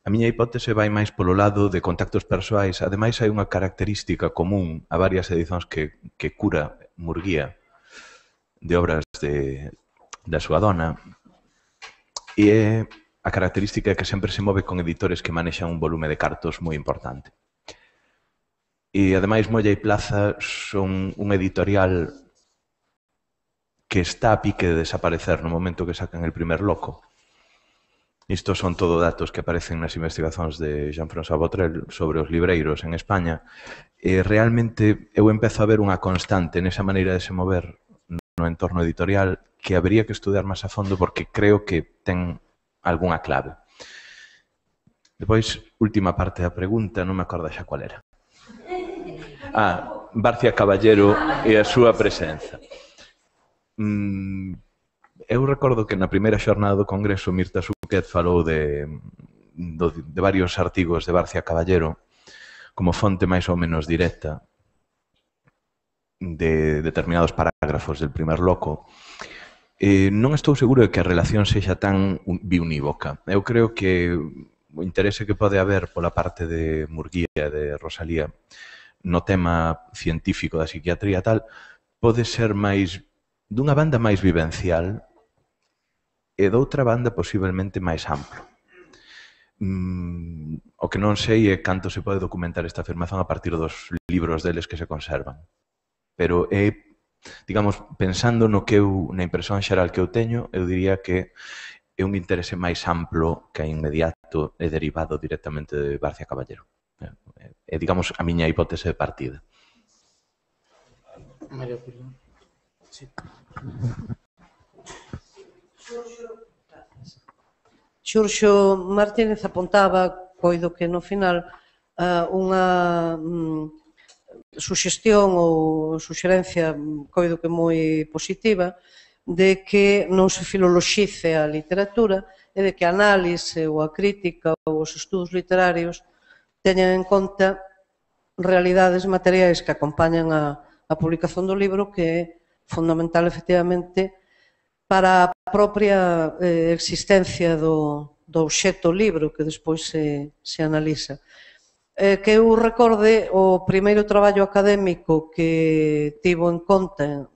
A miña hipótese vai máis polo lado de contactos persoais. Ademais, hai unha característica común a varias edicións que cura Murguía de obras da súa dona, e é a característica que sempre se move con editores que manexan un volume de cartos moi importante. E, ademais, Molla y Plaza son un editorial que está a pique de desaparecer no momento que sacan el primer loco. Estos son todo datos que aparecen nas investigacións de Jean-François Botrel sobre os libreiros en España. E realmente eu empezo a ver unha constante nesa maneira de se mover no entorno editorial que habería que estudiar máis a fondo porque creo que ten algunha clave. Depois, última parte da pregunta, non me acordo xa cual era. Barcia Caballero e a súa presenza. Eu recordo que na primeira xornada do Congreso Mirta Suquet falou de varios artigos de Barcia Caballero como fonte máis ou menos directa de determinados parágrafos del primer loco. Non estou seguro de que a relación sexa tan biunívoca. Eu creo que o interese que pode haber pola parte de Murguía e de Rosalía no tema científico da psiquiatría tal pode ser máis dunha banda máis vivencial e doutra banda posiblemente máis amplo. O que non sei é canto se pode documentar esta afirmación a partir dos libros deles que se conservan. Pero digamos, pensando na impresión xeral que eu teño, eu diría que é un interese máis amplo que inmediato e derivado directamente de Barcia Caballero. É, digamos, a miña hipótese de partida. María Pilar. Sí. Xurxo Martínez apuntaba, coido que no final, unha suxestión ou suxerencia, coido que moi positiva, de que non se filoloxice a literatura e de que a análise ou a crítica ou os estudos literarios teñan en conta realidades materiais que acompañan a publicación do libro, que é fundamental, efectivamente, para a propia existencia do obxecto libro que despois se analiza. Que eu recorde, o primeiro traballo académico que tivo en conta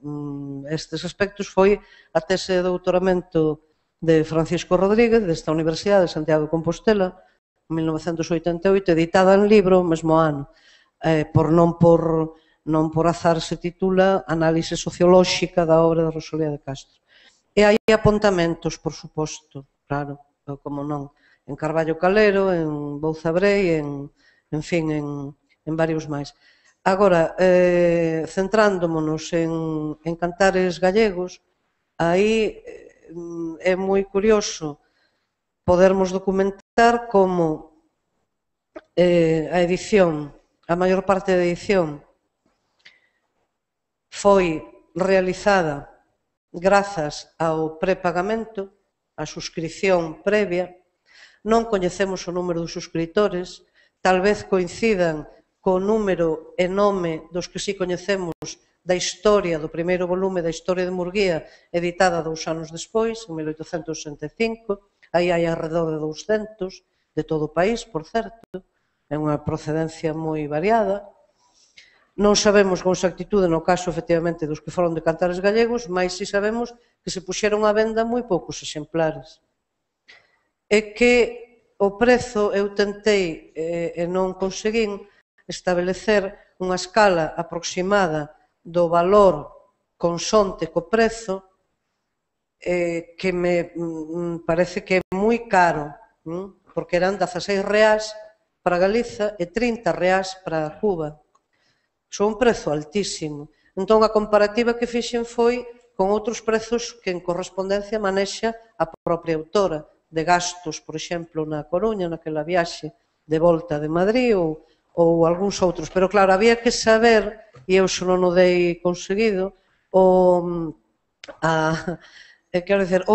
estes aspectos foi a tese de doutoramento de Francisco Rodríguez, desta Universidade de Santiago de Compostela, en 1988, editada en libro o mesmo ano. Non por azar se titula Análise sociolóxica da obra de Rosalía de Castro. E hai apontamentos, por suposto, claro, como non, en Carballo Calero, en Bouza Brei, en fin, en varios máis. Agora, centrándomonos en cantares gallegos, aí é moi curioso podermos documentar como a edición, a maior parte da edición, foi realizada grazas ao prepagamento, a suscripción previa. Non coñecemos o número dos suscriptores, tal vez coincidan co número e nome dos que si coñecemos da historia, do primeiro volume da Historia de Murguía, editada 2 anos despois, en 1865. Aí hai alrededor de 200, de todo o país, por certo. É unha procedencia moi variada. Non sabemos con exactitude, no caso, efectivamente, dos que foron de cantares gallegos, mas si sabemos que se puxeron á venda moi poucos exemplares. E que o prezo, eu tentei e non conseguín establecer unha escala aproximada do valor consonte co prezo, que me parece que é moi caro, porque eran 16 reais para Galiza e 30 reais para Cuba. Son un prezo altísimo. Entón, a comparativa que fixen foi con outros prezos que en correspondencia manexa a propia autora, de gastos, por exemplo, na Coruña, naquela viaxe de volta de Madrid, ou algúns outros. Pero, claro, había que saber, e eu xa non o dei conseguido, o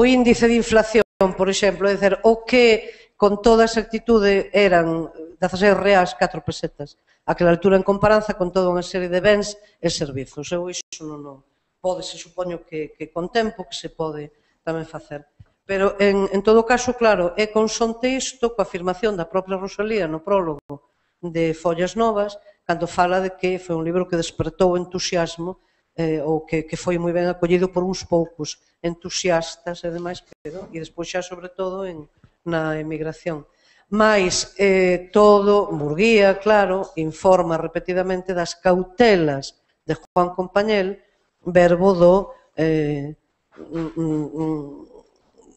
índice de inflación, por exemplo, é dizer, o que con toda exactitude eran 16 reais 4 pesetas. Aquela altura en comparanza con toda unha serie de bens e servizos. Eu iso non pode, se supoño que con tempo que se pode tamén facer. Pero, en todo caso, claro, é consonte isto coa afirmación da propia Rosalía no prólogo de Follas Novas, cando fala de que foi un libro que despertou entusiasmo, ou que foi moi ben acollido por uns poucos entusiastas e demais, e despois xa, sobre todo, na emigración. Mais todo, Murguía, claro, informa repetidamente das cautelas de Juan Compañel, verbo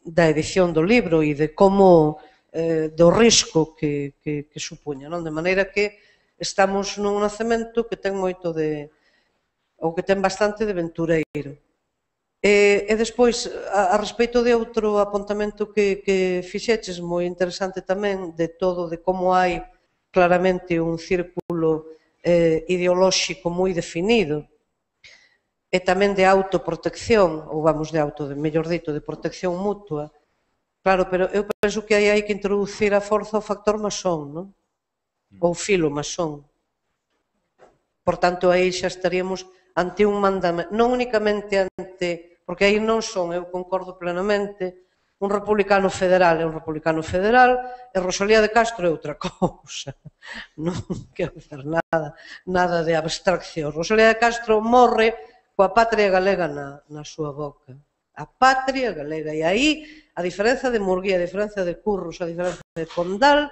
da edición do libro e de como do risco que supuña, non? De maneira que estamos nun nacemento que ten moito de, ou que ten bastante de aventureiro. E despois, a respecto de outro apontamento que fixeches, moi interesante tamén, de todo, de como hai claramente un círculo ideolóxico moi definido, e tamén de autoprotección, ou vamos, mellor dito, de protección mutua. Claro, pero eu penso que aí hai que introducir a forza o factor masón, non? Ou filo masón. Por tanto, aí xa estaríamos ante un mandamento, non únicamente ante, porque aí non son, eu concordo plenamente, un republicano federal é un republicano federal e Rosalía de Castro é outra cousa. Non quero dizer nada de abstracción. Rosalía de Castro morre coa patria galega na súa boca. A patria galega. E aí, a diferenza de Murguía, a diferenza de Curros, a diferenza de Pondal,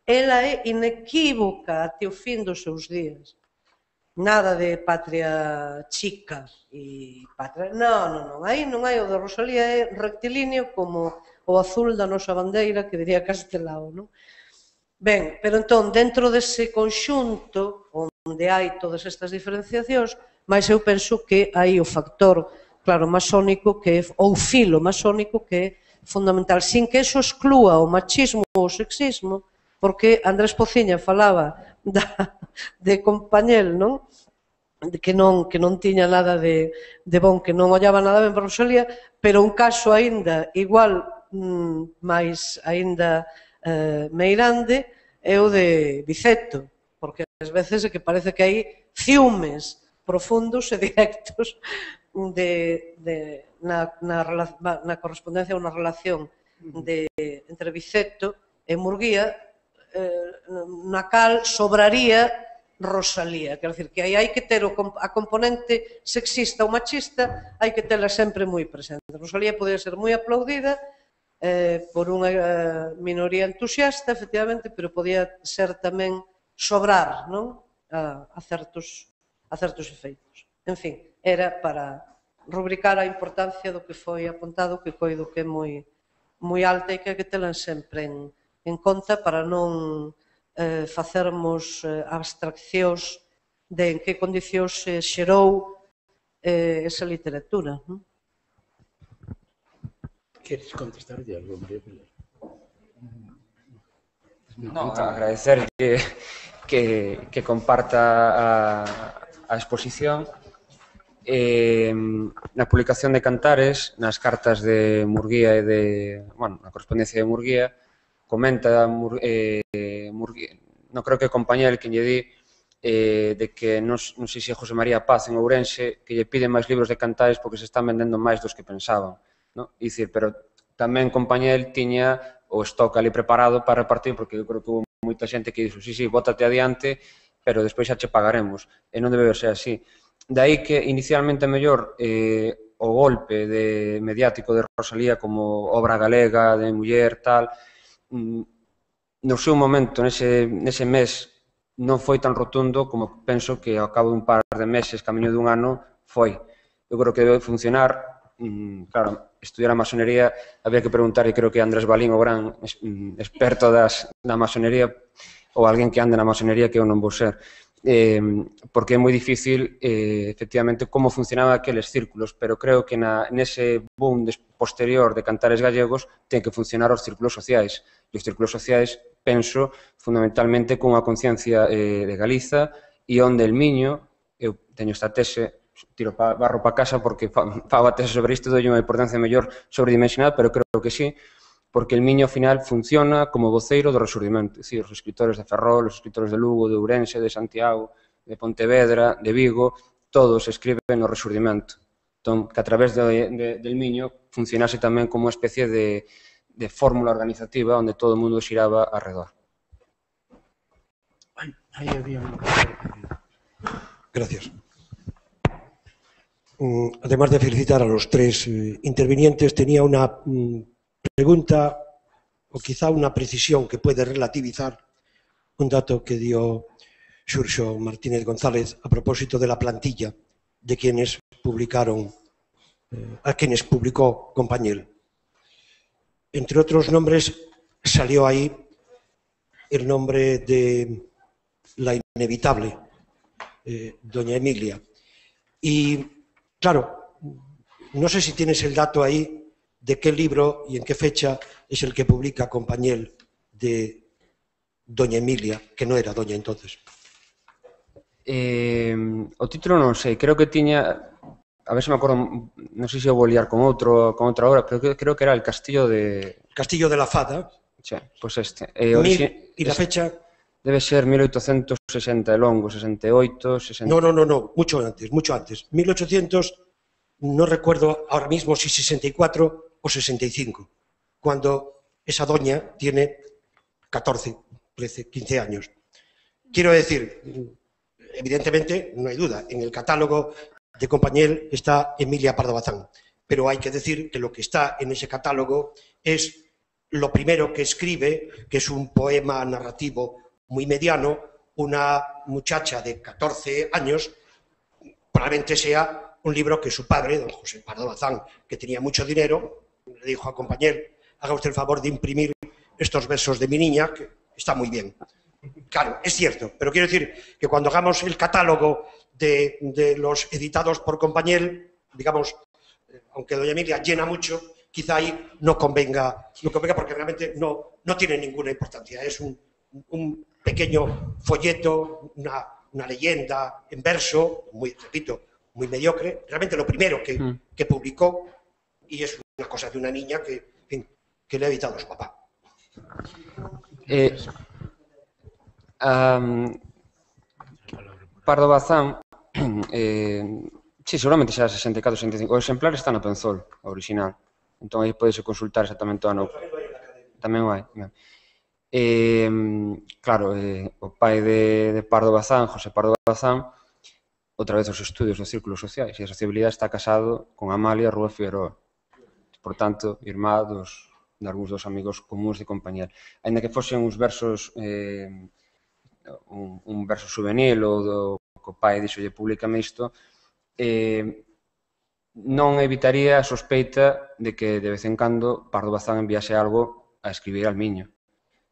ela é inequívoca até o fin dos seus días. Nada de patria chica e patria... Non. Aí non hai, o de Rosalía é rectilíneo como o azul da nosa bandeira, que diría Castelao, non? Ben, pero entón, dentro dese conxunto, onde hai todas estas diferenciacións, mas eu penso que hai o factor, claro, masónico, ou filo masónico, que é fundamental, sin que eso exclúa o machismo ou o sexismo, porque Andrés Pociña falaba de Compañel, non? Que non tiña nada de bon, que non ollaba nada ben para Rosalía, pero un caso aínda igual, máis aínda meirande, é o de Biceto, porque ás veces é que parece que hai ciúmes profundos e directos na correspondencia ou na relación entre Biceto e Murguía, na cal sobraría Rosalía, quer dizer, que hai que ter a componente sexista ou machista, hai que tela sempre moi presente. Rosalía podía ser moi aplaudida por unha minoría entusiasta, efectivamente, pero podía ser tamén sobrar, non? A certos efeitos. En fin, era para rubricar a importancia do que foi apuntado, que coido que é moi alta e que hai que tela sempre en conta para non facermos abstraccións de en que condicións se xerou esa literatura. Queres contestar de algo, María Pilar? Non, agradecer que comparta a exposición. Na publicación de Cantares, nas cartas de Murguía e na correspondencia de Murguía, comenta Murguía, non creo que Compañel que lle di de que non sei se José María Paz en Ourense que lle pide máis libros de Cantares porque se están vendendo máis dos que pensaban, non? E dicir, pero tamén Compañel tiña o stock ali preparado para repartir, porque eu creo que houve moita xente que dixo, sí, bótate adiante, pero despois xa che pagaremos, e non debe ser así. De aí que inicialmente mellor o golpe mediático de Rosalía como obra galega, de muller, tal, no seu momento, nese mes, non foi tan rotundo como penso que ao cabo dun par de meses, camiño dun ano, foi. Eu creo que debe funcionar. Claro, estudiar a masonería, había que preguntar, e creo que Andrés Balín, o gran experto da masonería, ou alguén que ande na masonería, que eu non vou ser, porque é moi difícil, efectivamente, como funcionaban aqueles círculos, pero creo que nese boom posterior de Cantares gallegos ten que funcionar os círculos sociais. E os círculos sociais, penso, fundamentalmente con a conciencia de Galiza, e onde el Miño, eu teño esta tese, tiro barro para casa porque fago a tese sobre isto, doi unha importancia mellor sobredimensionada, pero creo que sí, porque el Miño ao final funciona como voceiro do Resurdimento, é dicir, os escritores de Ferrol, os escritores de Lugo, de Ourense, de Santiago, de Pontevedra, de Vigo, todos escriben no Resurdimento. Entón, que a través del Miño funcionase tamén como unha especie de fórmula organizativa onde todo o mundo xiraba arredor. Aí había unha... Gracias. Además de felicitar a los tres intervinientes, tenía una pregunta o quizá una precisión que puede relativizar un dato que dio Xurxo Martínez González a propósito de la plantilla de quienes publicaron, a quienes publicó Compañel. Entre otros nombres salió ahí el nombre de la inevitable, doña Emilia. Y claro, no sé si tienes el dato ahí de qué libro y en qué fecha es el que publica Compañel de doña Emilia, que no era doña entonces. O título non sei, creo que tiña, a ver se me acordo, non sei se eu vou liar con outra obra, pero creo que era El Castillo de... Castillo de la Fada. Sí, pois este. ¿Y la fecha? Debe ser 1860 e longo, 68, 60... No, mucho antes. 1800, no recuerdo ahora mismo si 64 o 65, cuando esa doña tiene 14, 13, 15 años. Quiero decir, evidentemente, no hay duda, en el catálogo de Compañel está Emilia Pardo Bazán, pero hay que decir que lo que está en ese catálogo es lo primero que escribe, que es un poema narrativo muy mediano, una muchacha de 14 años, probablemente sea un libro que su padre, don José Pardo Bazán, que tenía mucho dinero, le dijo a Compañel, haga usted el favor de imprimir estos versos de mi niña, que está muy bien. Claro, es cierto, pero quiero decir que cuando hagamos el catálogo de los editados por Compañel, digamos, aunque Doña Emilia llena mucho, quizá ahí no convenga porque realmente no tiene ninguna importancia. Es un pequeño folleto, una leyenda en verso, repito, muy mediocre. Realmente lo primero que publicó, y es una cosa de una niña que le ha editado a su papá. Pardo Bazán, sí, seguramente será 64-65. O exemplar está no Penzol, o original. Entón aí podese consultar exactamente o ano. Tamén o hai. Claro, o pai de Pardo Bazán, José Pardo Bazán, outra vez os estudios dos círculos sociais, e a sociabilidade está casado con Amalia Rúa Figueroa. Por tanto, irmá de algúns dos amigos comuns de Compañel. Ainda que fosen uns versos, un verso juvenil ou do que o pai dixolle públicame isto, non evitaría a sospeita de que de vez en cando Pardo Bazán enviase algo a escribir al Miño.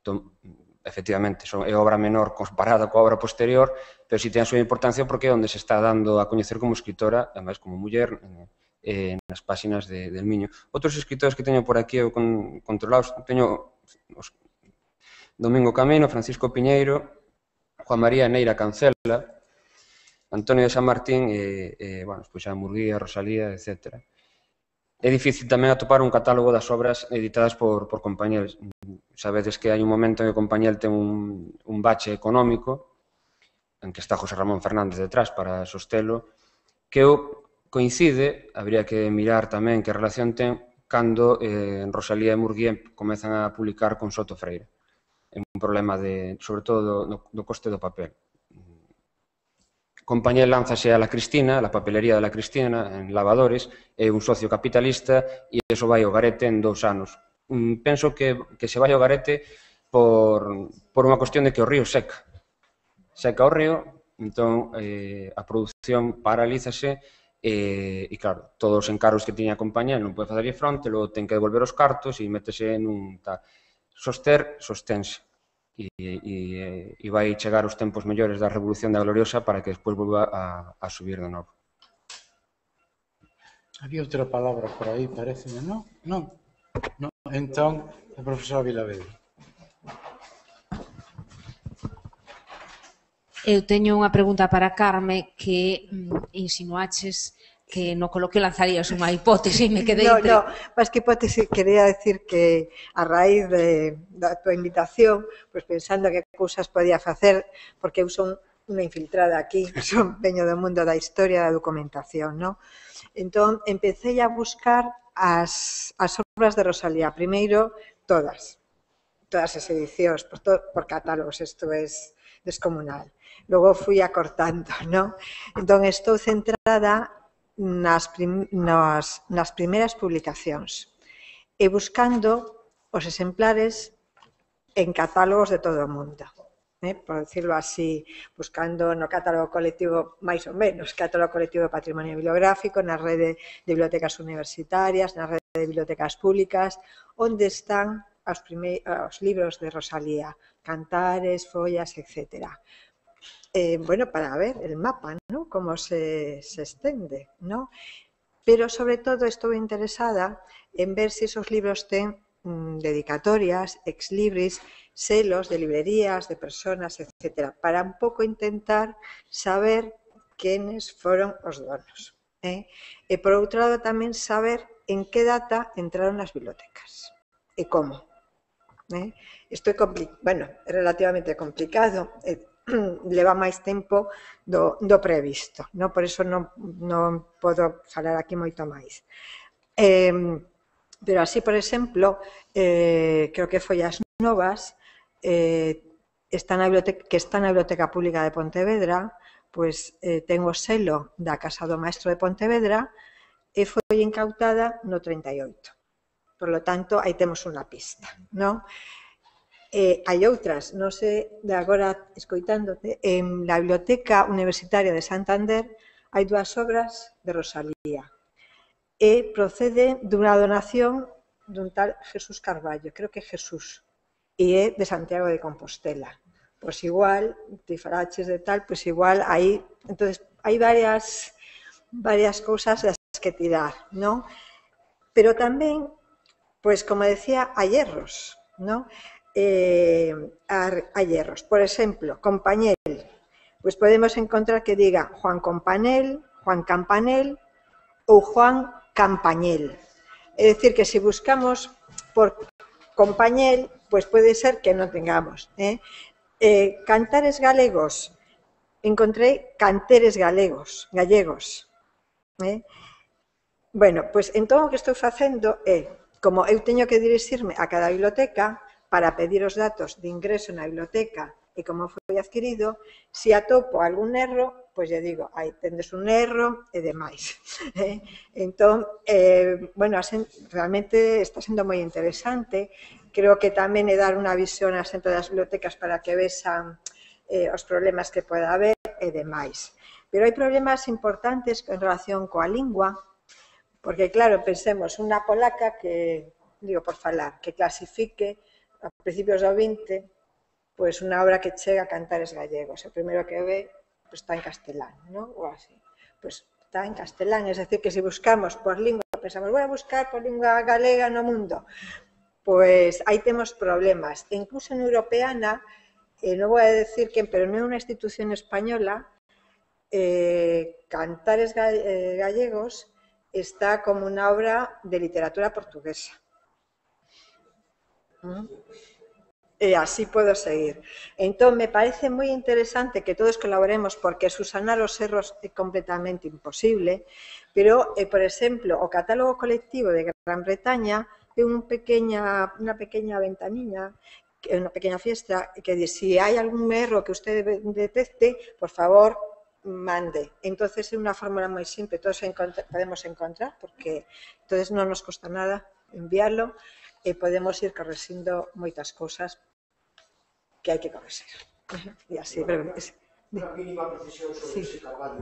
Entón, efectivamente, é obra menor comparada coa obra posterior, pero si ten a súa importancia porque é onde se está dando a coñecer como escritora, ademais como muller, nas páxinas del Miño. Outros escritores que teño por aquí controlados, teño Domingo Camino, Francisco Piñeiro, Juan María Neira Cancela, Antonio de San Martín, pois a Murguía, Rosalía, etc. É difícil tamén atopar un catálogo das obras editadas por Compañel. Sabedes que hai un momento en que Compañel ten un bache económico, en que está José Ramón Fernández detrás para sostelo, que coincide, habría que mirar tamén que relación ten, cando Rosalía e Murguía comezan a publicar con Soto Freire. É un problema, sobre todo, do coste do papel. Compañel lánzase a La Cristina, a la papelería de La Cristina, en lavadores, é un socio capitalista e iso vai ao garete en 2 anos. Penso que se vai ao garete por unha cuestión de que o río seca. Seca o río, entón a produción paralízase e, claro, todos os encargos que tiña a Compañel non pode facerlle fronte, logo ten que devolver os cartos e métese nun sostense. E vai chegar os tempos mellores da Revolución da Gloriosa para que despois volva a subir de novo. Había outra palabra por aí, pareceme, non? Non. Entón, o profesor Vilavedra. Eu teño unha pregunta para Carme que insinuaches que no coloquio lanzarías unha hipótese e me quedei... No, mas que hipótese, quería decir que a raíz da tua invitación, pues pensando que cousas podía facer, porque eu son unha infiltrada aquí, veño do mundo da historia da documentación, non? Entón, empecé a buscar as obras de Rosalía, primeiro todas as edicións, por catálogos, isto é descomunal. Logo fui acortando, non? Entón, estou centrada nas primeiras publicacións e buscando os exemplares en catálogos de todo o mundo, por decirlo así, buscando no catálogo colectivo, máis ou menos, catálogo colectivo de patrimonio bibliográfico, na rede de bibliotecas universitarias, na rede de bibliotecas públicas, onde están os libros de Rosalía, Cantares, Follas, etc. Bueno, para ver el mapa, ¿no? Cómo se extiende, ¿no? Pero sobre todo estou interesada en ver si esos libros ten dedicatorias, ex libris, selos de librerías, de personas, etc. Para un pouco intentar saber quenes foron os donos. E por outro lado tamén saber en que data entraron nas bibliotecas e como. Isto é relativamente complicado, leva máis tempo do previsto, por iso non podo falar aquí moito máis. Pero así, por exemplo, creo que Follas Novas, que está na Biblioteca Pública de Pontevedra, pois ten o selo da Casa do Maestro de Pontevedra e foi incautada no 38. Por lo tanto, aí temos unha pista, non? Hai outras, non sei, de agora escoitándote, en la Biblioteca Universitaria de Santander hai 2 obras de Rosalía e procede dunha donación dun tal Jesús Carballo, creo que é Jesús, e é de Santiago de Compostela. Pois igual, ti falaches de tal, pois igual aí, entonces hai varias cousas das que tirar, non? Pero tamén, pois, como decía, hai erros, non? Hai erros. Por exemplo, Compañel, pois podemos encontrar que diga Juan Companel, Juan Campanel ou Juan Campañel. É dicir, que se buscamos por Compañel, pois pode ser que non tengamos. Cantares galegos, encontrei canteres gallegos. Bueno, pois entón o que estou facendo é, como eu teño que dirixirme a cada biblioteca para pedir os datos de ingreso na biblioteca e como foi adquirido, se atopo algún erro, pois lle digo, aí tendes un erro e demais. Entón, bueno, realmente está sendo moi interesante. Creo que tamén é dar unha visión ás centro das bibliotecas para que vexan os problemas que poda haber e demais. Pero hai problemas importantes en relación coa lingua, porque, claro, pensemos, unha polaca que, digo por falar, que clasifique a principios do 20, pois unha obra que chega a Cantares gallegos. O primeiro que ve está en castelán, non? Ou así. Pois está en castelán, es decir, que se buscamos por lingua, pensamos, vou a buscar por lingua galega no mundo, pois aí temos problemas. E incluso en europeana, non vou a decir quen, pero non é unha institución española, Cantares gallegos está como unha obra de literatura portuguesa. E así podo seguir. Entón, me parece moi interesante que todos colaboremos, porque subsanar os erros é completamente imposible, pero, por exemplo, o catálogo colectivo de Gran Bretaña é unha pequena ventaniña, unha pequena fiestra, que dice, se hai algún erro que usted detecte, por favor, mande. Entonces é unha fórmula moi simple, todos podemos encontrar, porque entonces non nos costa nada enviarlo e podemos ir correxindo moitas cousas que hai que correxir. E así, brevemente. Unha mínima precisión sobre ese Carballo.